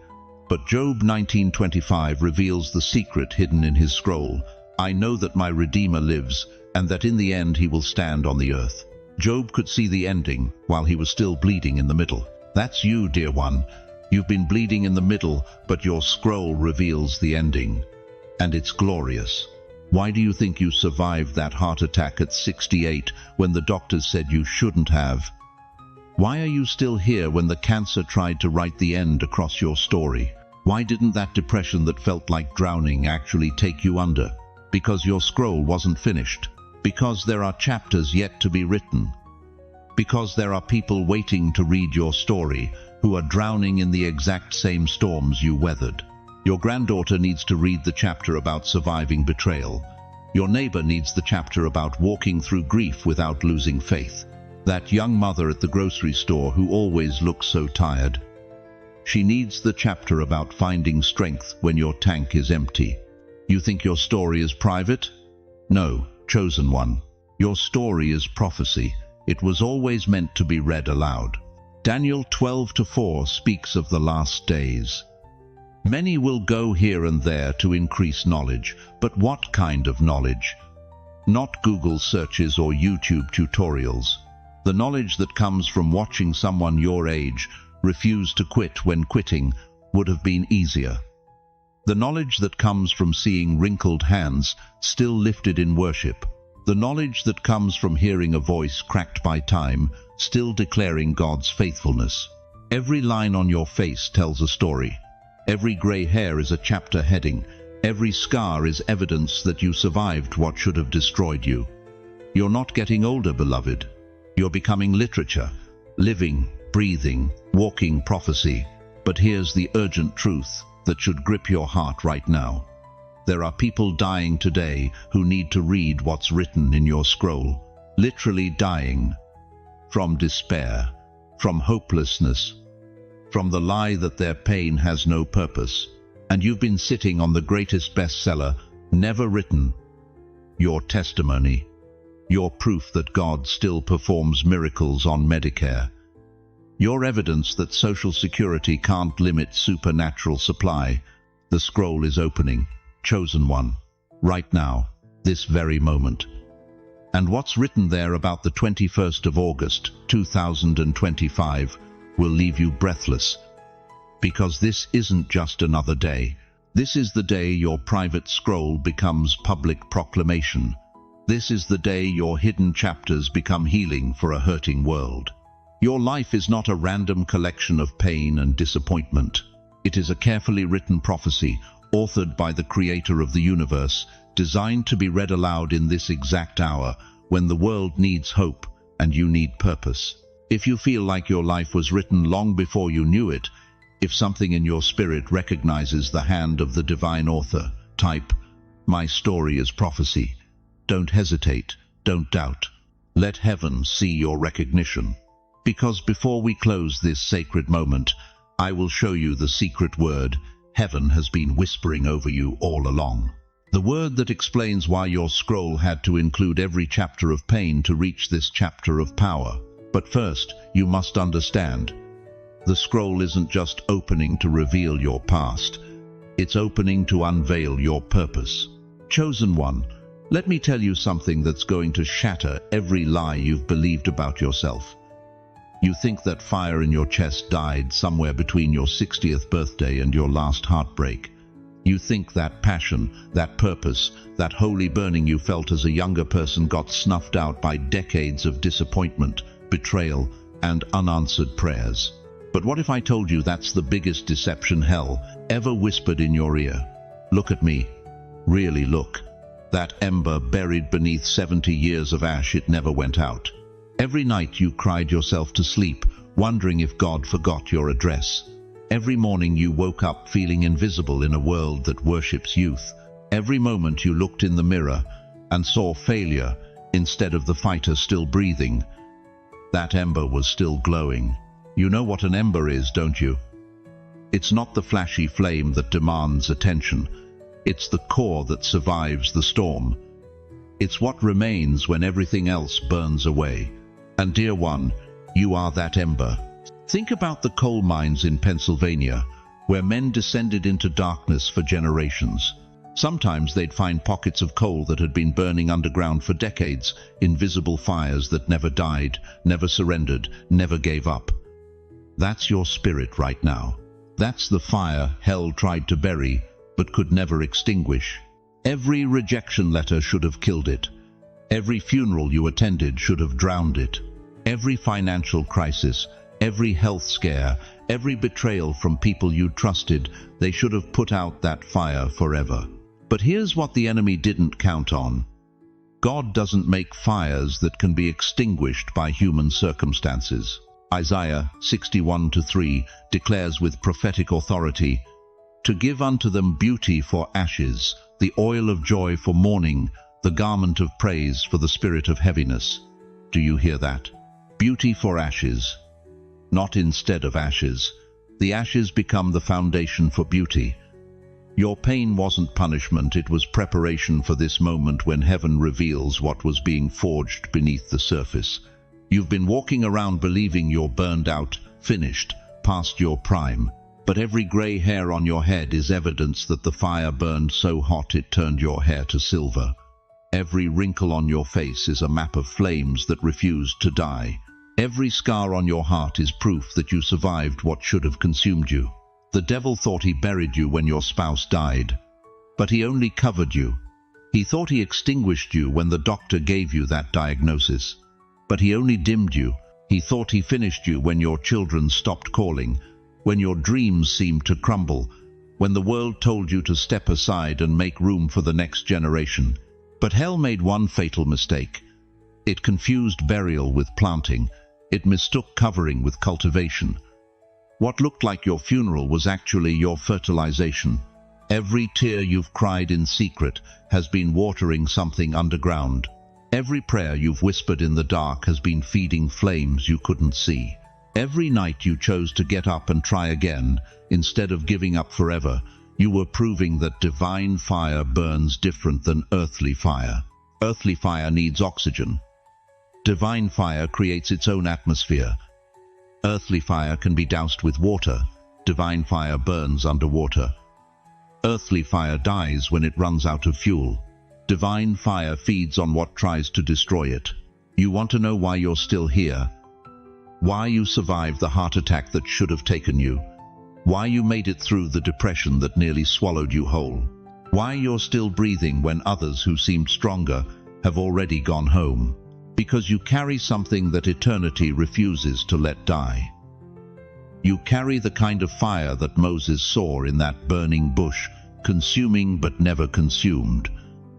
But Job 19:25 reveals the secret hidden in his scroll. I know that my Redeemer lives, and that in the end he will stand on the earth. Job could see the ending while he was still bleeding in the middle. That's you, dear one. You've been bleeding in the middle, but your scroll reveals the ending. And it's glorious. Why do you think you survived that heart attack at 68 when the doctors said you shouldn't have? Why are you still here when the cancer tried to write the end across your story? Why didn't that depression that felt like drowning actually take you under? Because your scroll wasn't finished. Because there are chapters yet to be written. Because there are people waiting to read your story who are drowning in the exact same storms you weathered. Your granddaughter needs to read the chapter about surviving betrayal. Your neighbor needs the chapter about walking through grief without losing faith. That young mother at the grocery store who always looks so tired. She needs the chapter about finding strength when your tank is empty. You think your story is private? No, chosen one. Your story is prophecy. It was always meant to be read aloud. Daniel 12:4 speaks of the last days. Many will go here and there to increase knowledge, but what kind of knowledge? Not Google searches or YouTube tutorials. The knowledge that comes from watching someone your age refuse to quit when quitting would have been easier. The knowledge that comes from seeing wrinkled hands still lifted in worship. The knowledge that comes from hearing a voice cracked by time, still declaring God's faithfulness. Every line on your face tells a story. Every gray hair is a chapter heading. Every scar is evidence that you survived what should have destroyed you. You're not getting older, beloved. You're becoming literature, living, breathing, walking prophecy. But here's the urgent truth that should grip your heart right now. There are people dying today who need to read what's written in your scroll. literally dying, from despair, from hopelessness, from the lie that their pain has no purpose. And you've been sitting on the greatest bestseller never written, your testimony, your proof that God still performs miracles on Medicare, your evidence that Social Security can't limit supernatural supply. The scroll is opening, chosen one, right now, this very moment. And what's written there about the 21st of August, 2025, will leave you breathless. Because this isn't just another day. This is the day your private scroll becomes public proclamation. This is the day your hidden chapters become healing for a hurting world. Your life is not a random collection of pain and disappointment. It is a carefully written prophecy, authored by the Creator of the universe, designed to be read aloud in this exact hour, when the world needs hope and you need purpose. If you feel like your life was written long before you knew it, if something in your spirit recognizes the hand of the divine author, type, "My story is prophecy." Don't hesitate, don't doubt. Let heaven see your recognition. Because before we close this sacred moment, I will show you the secret word heaven has been whispering over you all along. The word that explains why your scroll had to include every chapter of pain to reach this chapter of power. But first, you must understand, the scroll isn't just opening to reveal your past. It's opening to unveil your purpose. Chosen one, let me tell you something that's going to shatter every lie you've believed about yourself. You think that fire in your chest died somewhere between your 60th birthday and your last heartbreak. You think that passion, that purpose, that holy burning you felt as a younger person got snuffed out by decades of disappointment, betrayal, and unanswered prayers. But what if I told you that's the biggest deception hell ever whispered in your ear? Look at me. Really look. That ember buried beneath 70 years of ash, it never went out. Every night you cried yourself to sleep, wondering if God forgot your address. Every morning you woke up feeling invisible in a world that worships youth. Every moment you looked in the mirror and saw failure instead of the fighter still breathing. That ember was still glowing. You know what an ember is, don't you? It's not the flashy flame that demands attention. It's the core that survives the storm. It's what remains when everything else burns away. And dear one, you are that ember. Think about the coal mines in Pennsylvania, where men descended into darkness for generations. Sometimes they'd find pockets of coal that had been burning underground for decades, invisible fires that never died, never surrendered, never gave up. That's your spirit right now. That's the fire hell tried to bury, but could never extinguish. Every rejection letter should have killed it. Every funeral you attended should have drowned it. Every financial crisis, every health scare, every betrayal from people you trusted, they should have put out that fire forever. But here's what the enemy didn't count on. God doesn't make fires that can be extinguished by human circumstances. Isaiah 61:3 declares with prophetic authority, "To give unto them beauty for ashes, the oil of joy for mourning, the garment of praise for the spirit of heaviness." Do you hear that? Beauty for ashes. Not instead of ashes. The ashes become the foundation for beauty. Your pain wasn't punishment, it was preparation for this moment when heaven reveals what was being forged beneath the surface. You've been walking around believing you're burned out, finished, past your prime. But every grey hair on your head is evidence that the fire burned so hot it turned your hair to silver. Every wrinkle on your face is a map of flames that refused to die. Every scar on your heart is proof that you survived what should have consumed you. The devil thought he buried you when your spouse died, but he only covered you. He thought he extinguished you when the doctor gave you that diagnosis, but he only dimmed you. He thought he finished you when your children stopped calling, when your dreams seemed to crumble, when the world told you to step aside and make room for the next generation. But hell made one fatal mistake. It confused burial with planting. It mistook covering with cultivation. What looked like your funeral was actually your fertilization. Every tear you've cried in secret has been watering something underground. Every prayer you've whispered in the dark has been feeding flames you couldn't see. Every night you chose to get up and try again, instead of giving up forever, you were proving that divine fire burns different than earthly fire. Earthly fire needs oxygen. Divine fire creates its own atmosphere. Earthly fire can be doused with water. Divine fire burns underwater. Earthly fire dies when it runs out of fuel. Divine fire feeds on what tries to destroy it. You want to know why you're still here? Why you survived the heart attack that should have taken you? Why you made it through the depression that nearly swallowed you whole? Why you're still breathing when others who seemed stronger have already gone home? Because you carry something that eternity refuses to let die. You carry the kind of fire that Moses saw in that burning bush, consuming but never consumed.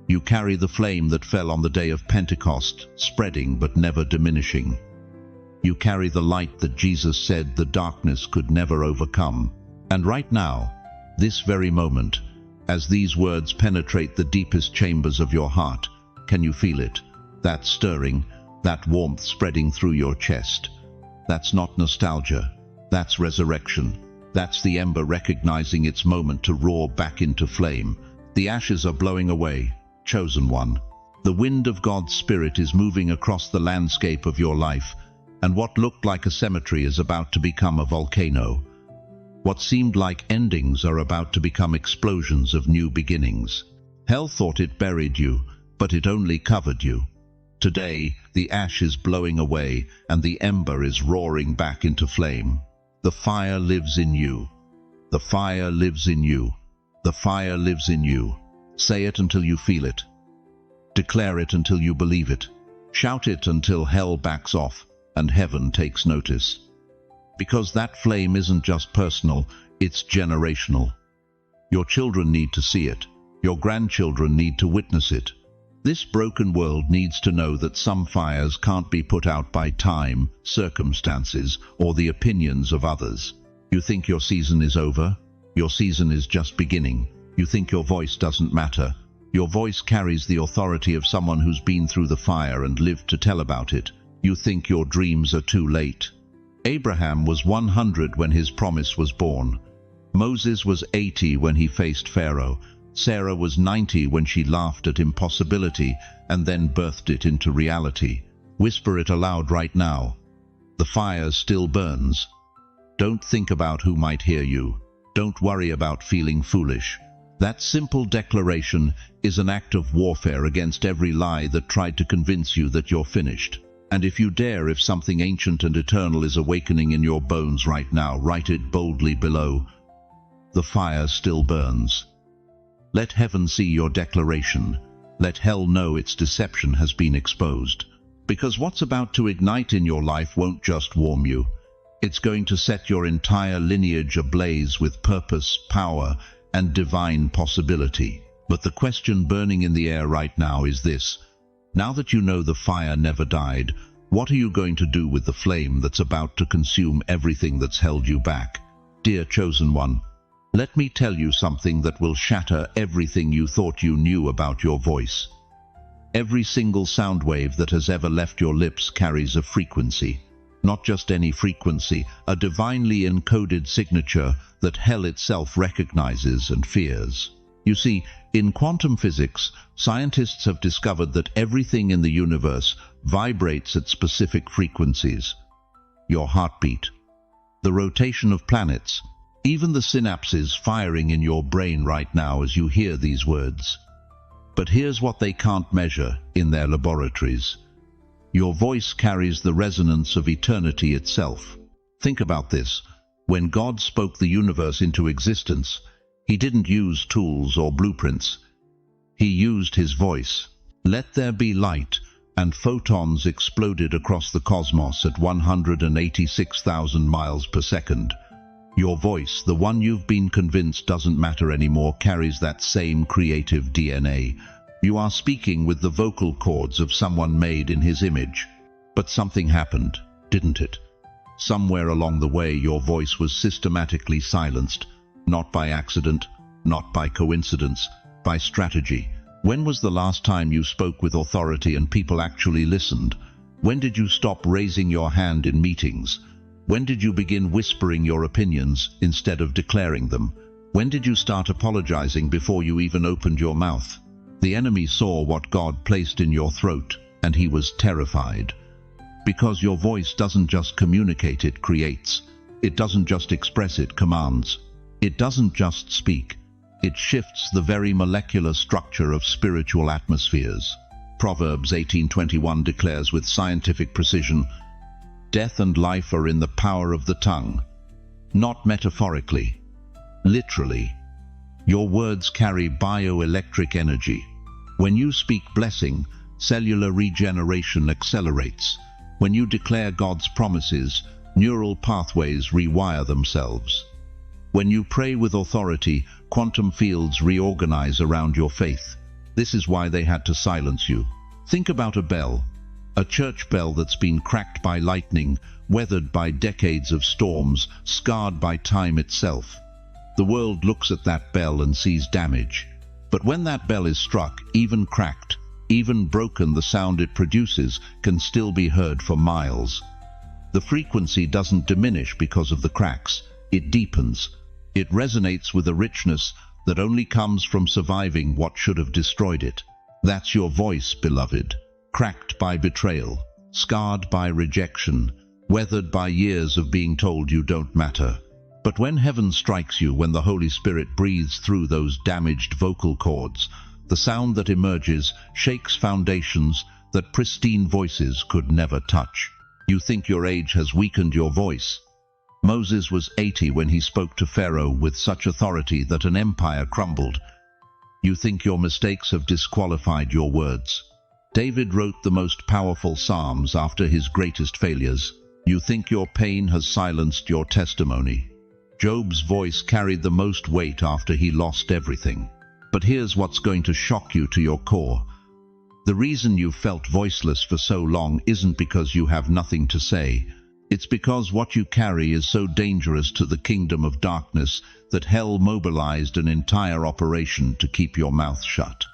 You carry the flame that fell on the day of Pentecost, spreading but never diminishing. You carry the light that Jesus said the darkness could never overcome. And right now, this very moment, as these words penetrate the deepest chambers of your heart, can you feel it? That stirring, that warmth spreading through your chest. That's not nostalgia, that's resurrection. That's the ember recognizing its moment to roar back into flame. The ashes are blowing away, chosen one. The wind of God's Spirit is moving across the landscape of your life, and what looked like a cemetery is about to become a volcano. What seemed like endings are about to become explosions of new beginnings. Hell thought it buried you, but it only covered you. Today, the ash is blowing away, and the ember is roaring back into flame. The fire lives in you. The fire lives in you. The fire lives in you. Say it until you feel it. Declare it until you believe it. Shout it until hell backs off and heaven takes notice. Because that flame isn't just personal, it's generational. Your children need to see it. Your grandchildren need to witness it. This broken world needs to know that some fires can't be put out by time, circumstances, or the opinions of others. You think your season is over? Your season is just beginning. You think your voice doesn't matter? Your voice carries the authority of someone who's been through the fire and lived to tell about it. You think your dreams are too late. Abraham was 100 when his promise was born. Moses was 80 when he faced Pharaoh. Sarah was 90 when she laughed at impossibility and then birthed it into reality. Whisper it aloud right now. The fire still burns. Don't think about who might hear you. Don't worry about feeling foolish. That simple declaration is an act of warfare against every lie that tried to convince you that you're finished. And if you dare, if something ancient and eternal is awakening in your bones right now, write it boldly below. The fire still burns. Let heaven see your declaration. Let hell know its deception has been exposed. Because what's about to ignite in your life won't just warm you. It's going to set your entire lineage ablaze with purpose, power, and divine possibility. But the question burning in the air right now is this. Now that you know the fire never died, what are you going to do with the flame that's about to consume everything that's held you back? Dear chosen one, let me tell you something that will shatter everything you thought you knew about your voice. Every single sound wave that has ever left your lips carries a frequency. Not just any frequency, a divinely encoded signature that hell itself recognizes and fears. You see, in quantum physics, scientists have discovered that everything in the universe vibrates at specific frequencies. Your heartbeat, the rotation of planets, even the synapses firing in your brain right now as you hear these words. But here's what they can't measure in their laboratories. Your voice carries the resonance of eternity itself. Think about this. When God spoke the universe into existence, He didn't use tools or blueprints. He used His voice. Let there be light, and photons exploded across the cosmos at 186,000 miles per second. Your voice, the one you've been convinced doesn't matter anymore, carries that same creative DNA. You are speaking with the vocal cords of someone made in His image. But something happened, didn't it? Somewhere along the way your voice was systematically silenced, not by accident, not by coincidence, by strategy. When was the last time you spoke with authority and people actually listened? When did you stop raising your hand in meetings? When did you begin whispering your opinions instead of declaring them? When did you start apologizing before you even opened your mouth? The enemy saw what God placed in your throat, and he was terrified. Because your voice doesn't just communicate, it creates. It doesn't just express, it commands. It doesn't just speak. It shifts the very molecular structure of spiritual atmospheres. Proverbs 18:21 declares with scientific precision, "Death and life are in the power of the tongue." Not metaphorically, literally. Your words carry bioelectric energy. When you speak blessing, cellular regeneration accelerates. When you declare God's promises, neural pathways rewire themselves. When you pray with authority, quantum fields reorganize around your faith. This is why they had to silence you. Think about a bell, a church bell that's been cracked by lightning, weathered by decades of storms, scarred by time itself. The world looks at that bell and sees damage. But when that bell is struck, even cracked, even broken, the sound it produces can still be heard for miles. The frequency doesn't diminish because of the cracks. It deepens. It resonates with a richness that only comes from surviving what should have destroyed it. That's your voice, beloved. Cracked by betrayal, scarred by rejection, weathered by years of being told you don't matter. But when heaven strikes you, when the Holy Spirit breathes through those damaged vocal cords, the sound that emerges shakes foundations that pristine voices could never touch. You think your age has weakened your voice. Moses was 80 when he spoke to Pharaoh with such authority that an empire crumbled. You think your mistakes have disqualified your words. David wrote the most powerful psalms after his greatest failures. You think your pain has silenced your testimony. Job's voice carried the most weight after he lost everything. But here's what's going to shock you to your core. The reason you've felt voiceless for so long isn't because you have nothing to say. It's because what you carry is so dangerous to the kingdom of darkness that hell mobilized an entire operation to keep your mouth shut.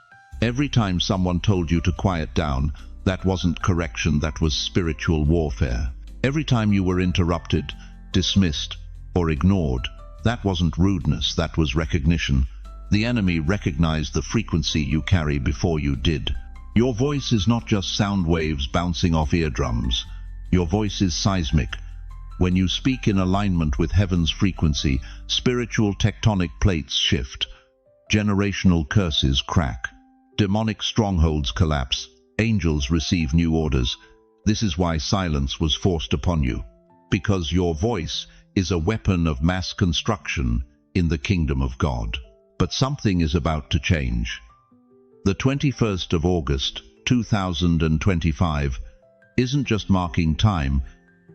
Every time someone told you to quiet down, that wasn't correction, that was spiritual warfare. Every time you were interrupted, dismissed, or ignored, that wasn't rudeness, that was recognition. The enemy recognized the frequency you carry before you did. Your voice is not just sound waves bouncing off eardrums. Your voice is seismic. When you speak in alignment with heaven's frequency, spiritual tectonic plates shift. Generational curses crack. Demonic strongholds collapse. Angels receive new orders. This is why silence was forced upon you. Because your voice is a weapon of mass construction in the kingdom of God. But something is about to change. The 21st of August, 2025, isn't just marking time,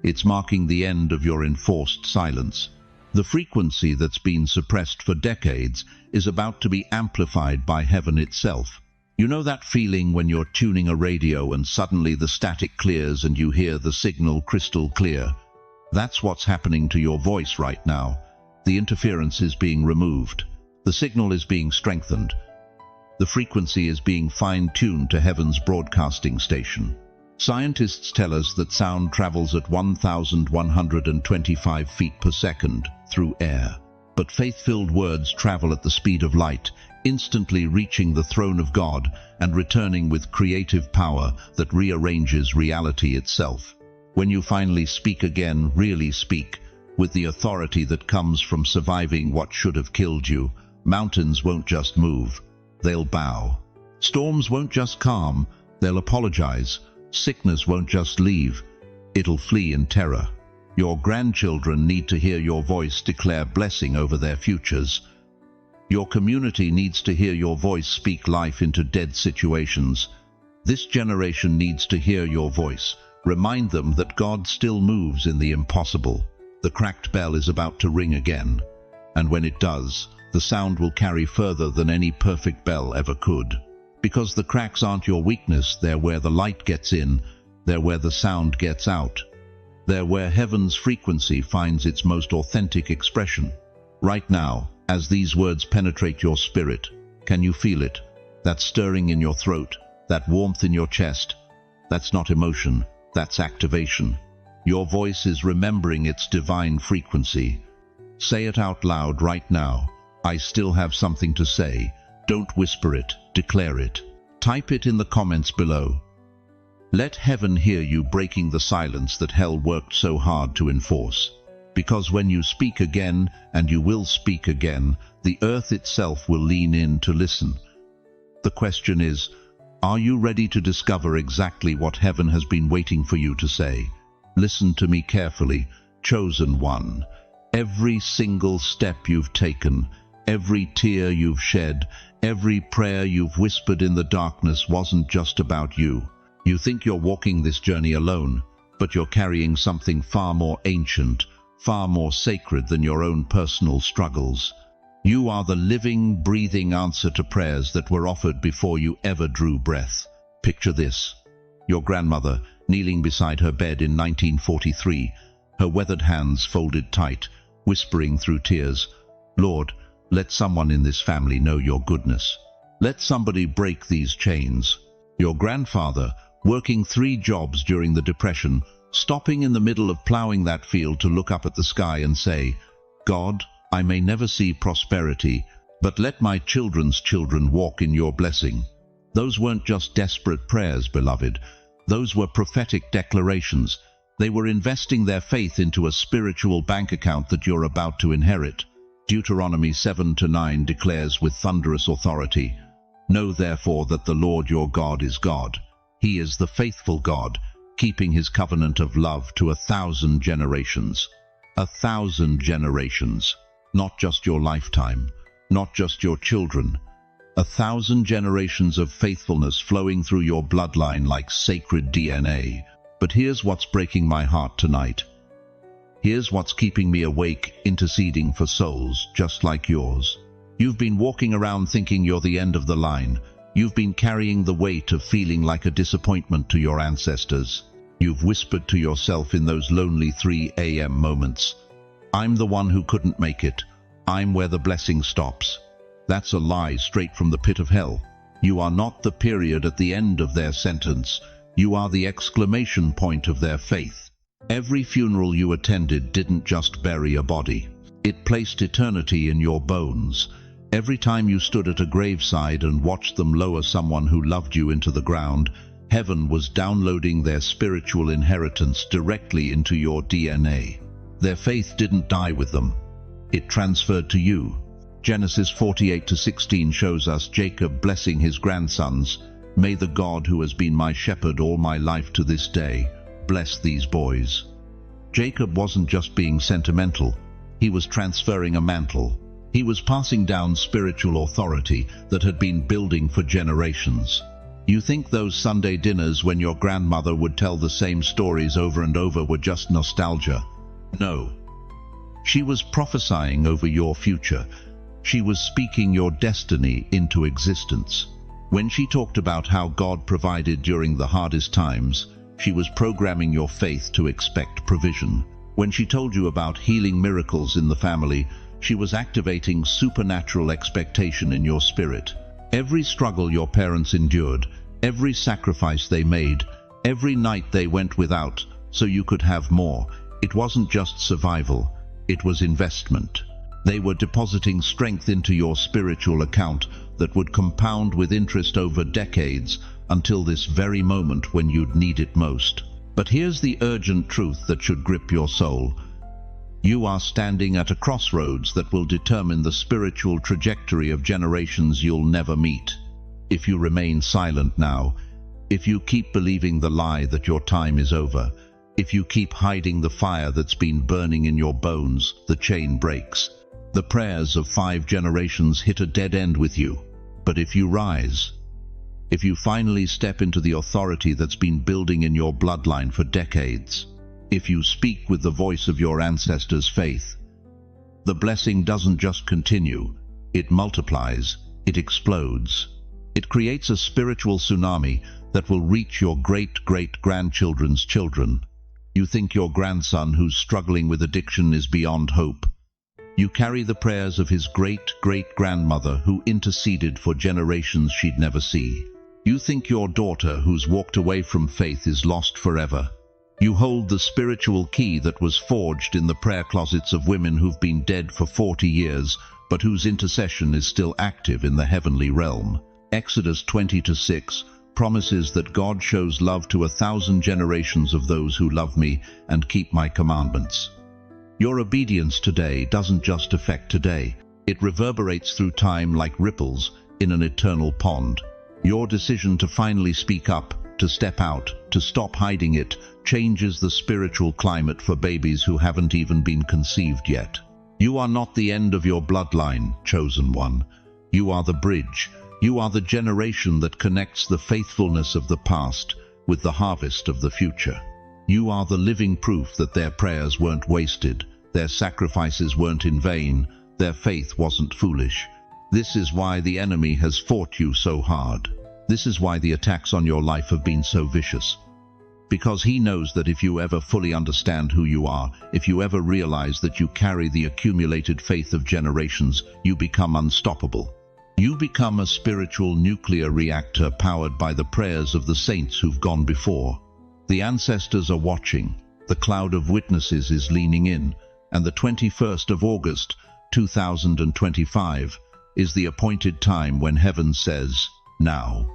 it's marking the end of your enforced silence. The frequency that's been suppressed for decades is about to be amplified by heaven itself. You know that feeling when you're tuning a radio and suddenly the static clears and you hear the signal crystal clear? That's what's happening to your voice right now. The interference is being removed. The signal is being strengthened. The frequency is being fine-tuned to heaven's broadcasting station. Scientists tell us that sound travels at 1,125 feet per second through air. But faith-filled words travel at the speed of light, instantly reaching the throne of God and returning with creative power that rearranges reality itself. When you finally speak again, really speak, with the authority that comes from surviving what should have killed you, mountains won't just move, they'll bow. Storms won't just calm, they'll apologize. Sickness won't just leave, it'll flee in terror. Your grandchildren need to hear your voice declare blessing over their futures. Your community needs to hear your voice speak life into dead situations. This generation needs to hear your voice. Remind them that God still moves in the impossible. The cracked bell is about to ring again. And when it does, the sound will carry further than any perfect bell ever could. Because the cracks aren't your weakness, they're where the light gets in, they're where the sound gets out. They're where heaven's frequency finds its most authentic expression. Right now, as these words penetrate your spirit, can you feel it? that stirring in your throat, that warmth in your chest. That's not emotion, that's activation. Your voice is remembering its divine frequency. Say it out loud right now. I still have something to say. Don't whisper it, declare it. Type it in the comments below. Let heaven hear you breaking the silence that hell worked so hard to enforce. Because when you speak again, and you will speak again, the earth itself will lean in to listen. The question is, are you ready to discover exactly what heaven has been waiting for you to say? Listen to me carefully, chosen one. Every single step you've taken, every tear you've shed, every prayer you've whispered in the darkness wasn't just about you. You think you're walking this journey alone, but you're carrying something far more ancient, far more sacred than your own personal struggles. You are the living, breathing answer to prayers that were offered before you ever drew breath. Picture this. Your grandmother, kneeling beside her bed in 1943, her weathered hands folded tight, whispering through tears, "Lord, let someone in this family know your goodness. Let somebody break these chains." Your grandfather, working 3 jobs during the Depression, stopping in the middle of plowing that field to look up at the sky and say, "God, I may never see prosperity, but let my children's children walk in your blessing." Those weren't just desperate prayers, beloved. Those were prophetic declarations. They were investing their faith into a spiritual bank account that you're about to inherit. Deuteronomy 7-9 declares with thunderous authority, "Know therefore that the Lord your God is God. He is the faithful God, keeping his covenant of love to 1,000 generations. 1,000 generations. Not just your lifetime, not just your children. 1,000 generations of faithfulness flowing through your bloodline like sacred DNA. But here's what's breaking my heart tonight. Here's what's keeping me awake, interceding for souls just like yours. You've been walking around thinking you're the end of the line. You've been carrying the weight of feeling like a disappointment to your ancestors. You've whispered to yourself in those lonely 3 a.m. moments, "I'm the one who couldn't make it. I'm where the blessing stops." That's a lie straight from the pit of hell. You are not the period at the end of their sentence. You are the exclamation point of their faith. Every funeral you attended didn't just bury a body. It placed eternity in your bones. Every time you stood at a graveside and watched them lower someone who loved you into the ground, heaven was downloading their spiritual inheritance directly into your DNA. Their faith didn't die with them. It transferred to you. Genesis 48-16 shows us Jacob blessing his grandsons, "May the God who has been my shepherd all my life to this day, bless these boys." Jacob wasn't just being sentimental. He was transferring a mantle. He was passing down spiritual authority that had been building for generations. You think those Sunday dinners when your grandmother would tell the same stories over and over were just nostalgia? No. She was prophesying over your future. She was speaking your destiny into existence. When she talked about how God provided during the hardest times, she was programming your faith to expect provision. When she told you about healing miracles in the family, she was activating supernatural expectation in your spirit. Every struggle your parents endured, every sacrifice they made, every night they went without so you could have more, it wasn't just survival, it was investment. They were depositing strength into your spiritual account that would compound with interest over decades until this very moment when you'd need it most. But here's the urgent truth that should grip your soul. You are standing at a crossroads that will determine the spiritual trajectory of generations you'll never meet. If you remain silent now, if you keep believing the lie that your time is over, if you keep hiding the fire that's been burning in your bones, the chain breaks. The prayers of 5 generations hit a dead end with you. But if you rise, if you finally step into the authority that's been building in your bloodline for decades, if you speak with the voice of your ancestors' faith, the blessing doesn't just continue, it multiplies, it explodes. It creates a spiritual tsunami that will reach your great-great-grandchildren's children. You think your grandson who's struggling with addiction is beyond hope. You carry the prayers of his great-great-grandmother who interceded for generations she'd never see. You think your daughter who's walked away from faith is lost forever. You hold the spiritual key that was forged in the prayer closets of women who've been dead for 40 years, but whose intercession is still active in the heavenly realm. Exodus 20:6 promises that God shows love to 1,000 generations of those who love me and keep my commandments. Your obedience today doesn't just affect today. It reverberates through time like ripples in an eternal pond. Your decision to finally speak up, to step out, to stop hiding it, changes the spiritual climate for babies who haven't even been conceived yet. You are not the end of your bloodline, chosen one. You are the bridge. You are the generation that connects the faithfulness of the past with the harvest of the future. You are the living proof that their prayers weren't wasted, their sacrifices weren't in vain, their faith wasn't foolish. This is why the enemy has fought you so hard. This is why the attacks on your life have been so vicious. Because he knows that if you ever fully understand who you are, if you ever realize that you carry the accumulated faith of generations, you become unstoppable. You become a spiritual nuclear reactor powered by the prayers of the saints who've gone before. The ancestors are watching, the cloud of witnesses is leaning in, and the 21st of August, 2025, is the appointed time when heaven says, now.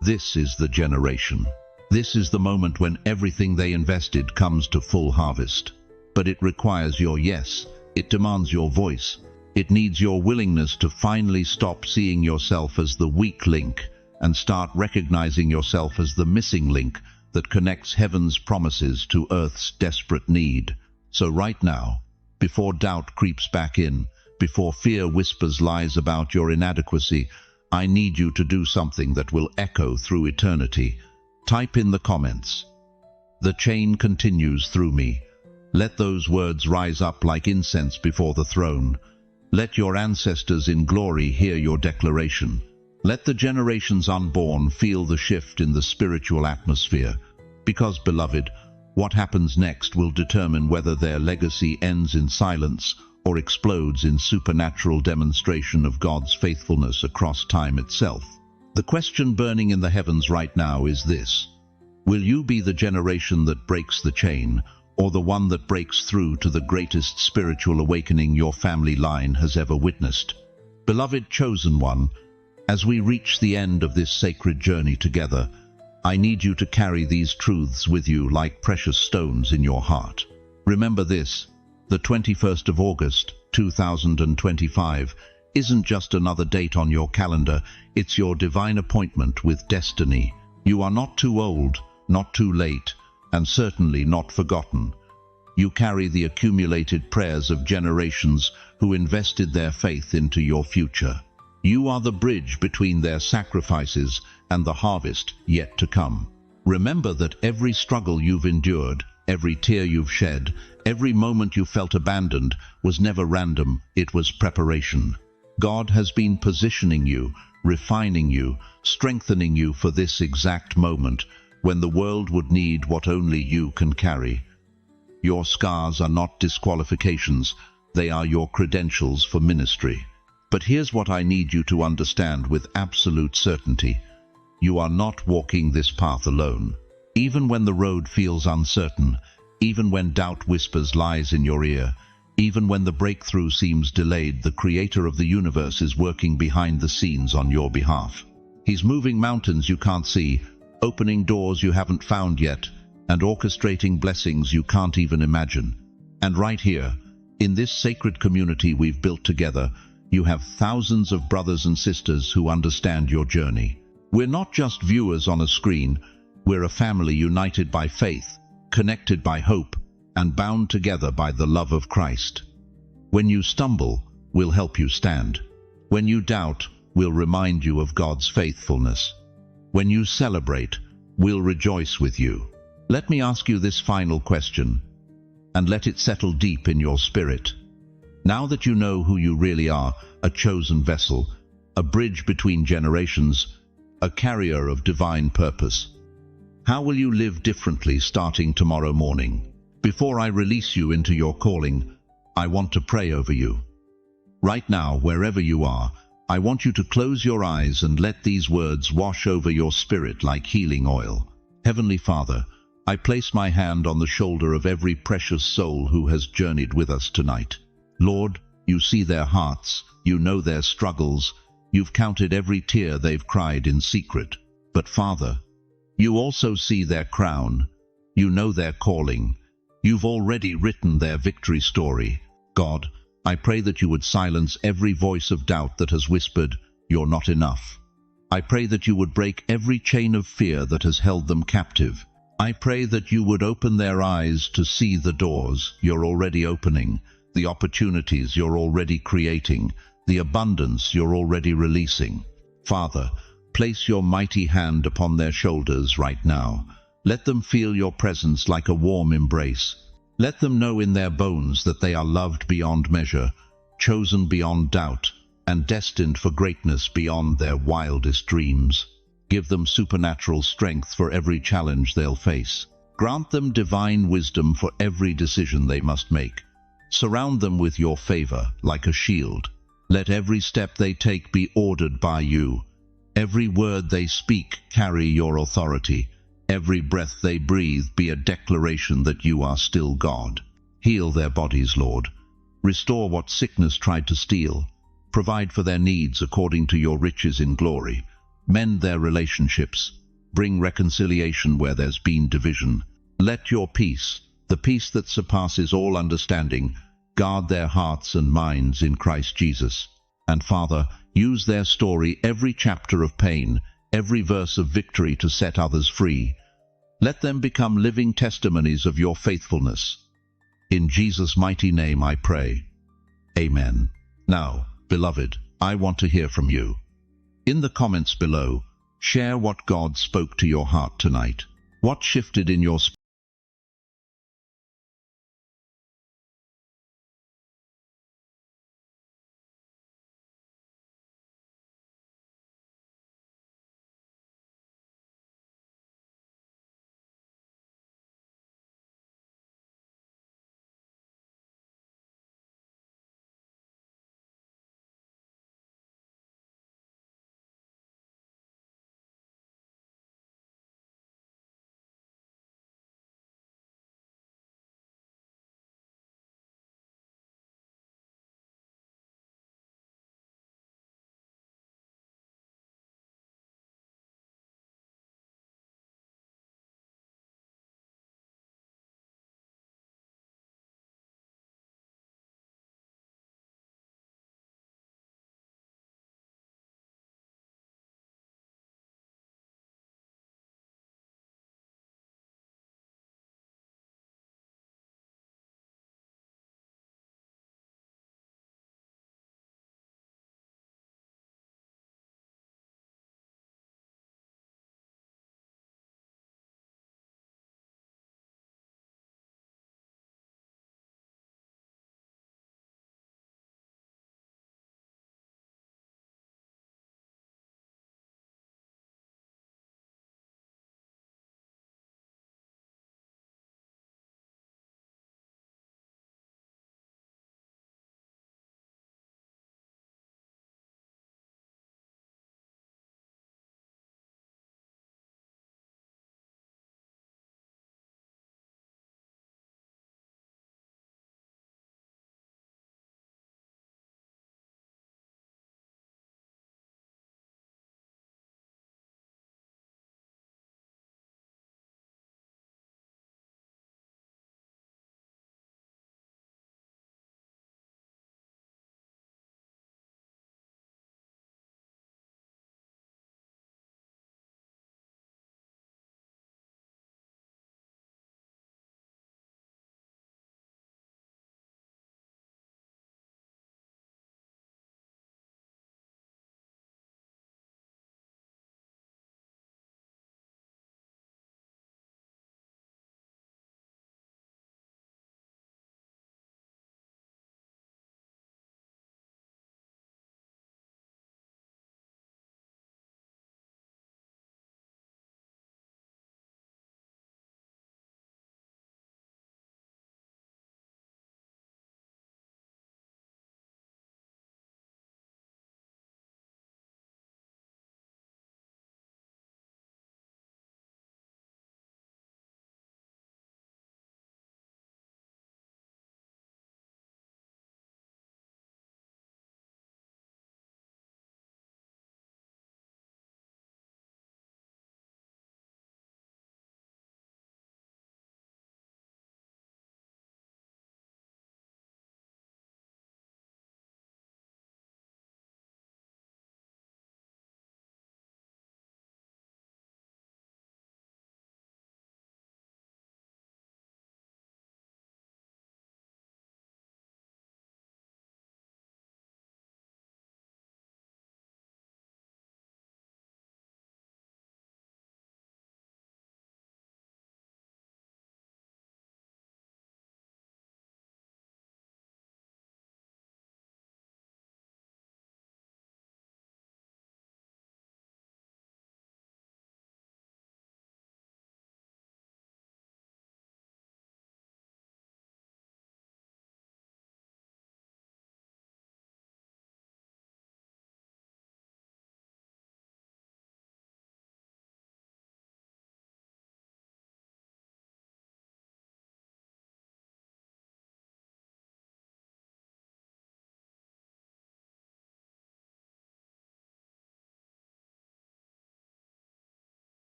This is the generation. This is the moment when everything they invested comes to full harvest. But it requires your yes. It demands your voice. It needs your willingness to finally stop seeing yourself as the weak link and start recognizing yourself as the missing link that connects heaven's promises to earth's desperate need. So right now, before doubt creeps back in, before fear whispers lies about your inadequacy, I need you to do something that will echo through eternity. Type in the comments, "The chain continues through me." Let those words rise up like incense before the throne. Let your ancestors in glory hear your declaration. Let the generations unborn feel the shift in the spiritual atmosphere. Because, beloved, what happens next will determine whether their legacy ends in silence or explodes in supernatural demonstration of God's faithfulness across time itself. The question burning in the heavens right now is this: will you be the generation that breaks the chain, or the one that breaks through to the greatest spiritual awakening your family line has ever witnessed? Beloved chosen one, as we reach the end of this sacred journey together, I need you to carry these truths with you like precious stones in your heart. Remember this: the 21st of August, 2025, isn't just another date on your calendar, it's your divine appointment with destiny. You are not too old, not too late, and certainly not forgotten. You carry the accumulated prayers of generations who invested their faith into your future. You are the bridge between their sacrifices and the harvest yet to come. Remember that every struggle you've endured, every tear you've shed, every moment you felt abandoned was never random, it was preparation. God has been positioning you, refining you, strengthening you for this exact moment when the world would need what only you can carry. Your scars are not disqualifications, they are your credentials for ministry. But here's what I need you to understand with absolute certainty: you are not walking this path alone. Even when the road feels uncertain, even when doubt whispers lies in your ear, even when the breakthrough seems delayed, the Creator of the universe is working behind the scenes on your behalf. He's moving mountains you can't see, opening doors you haven't found yet, and orchestrating blessings you can't even imagine. And right here, in this sacred community we've built together, you have thousands of brothers and sisters who understand your journey. We're not just viewers on a screen, we're a family united by faith, connected by hope, and bound together by the love of Christ. When you stumble, we'll help you stand. When you doubt, we'll remind you of God's faithfulness. When you celebrate, we'll rejoice with you. Let me ask you this final question, and let it settle deep in your spirit. Now that you know who you really are, a chosen vessel, a bridge between generations, a carrier of divine purpose, how will you live differently starting tomorrow morning? Before I release you into your calling, I want to pray over you. Right now, wherever you are, I want you to close your eyes and let these words wash over your spirit like healing oil. Heavenly Father, I place my hand on the shoulder of every precious soul who has journeyed with us tonight. Lord, you see their hearts, you know their struggles, you've counted every tear they've cried in secret. But Father, you also see their crown, you know their calling, you've already written their victory story. God, I pray that you would silence every voice of doubt that has whispered, "You're not enough." I pray that you would break every chain of fear that has held them captive. I pray that you would open their eyes to see the doors you're already opening, the opportunities you're already creating, the abundance you're already releasing. Father, place your mighty hand upon their shoulders right now. Let them feel your presence like a warm embrace. Let them know in their bones that they are loved beyond measure, chosen beyond doubt, and destined for greatness beyond their wildest dreams. Give them supernatural strength for every challenge they'll face. Grant them divine wisdom for every decision they must make. Surround them with your favor like a shield. Let every step they take be ordered by you. Every word they speak carry your authority. Every breath they breathe be a declaration that you are still God. Heal their bodies, Lord. Restore what sickness tried to steal. Provide for their needs according to your riches in glory. Mend their relationships. Bring reconciliation where there's been division. Let your peace, the peace that surpasses all understanding, guard their hearts and minds in Christ Jesus. And Father, use their story, every chapter of pain, every verse of victory to set others free. Let them become living testimonies of your faithfulness. In Jesus' mighty name I pray. Amen. Now, beloved, I want to hear from you. In the comments below, share what God spoke to your heart tonight. What shifted in your spirit?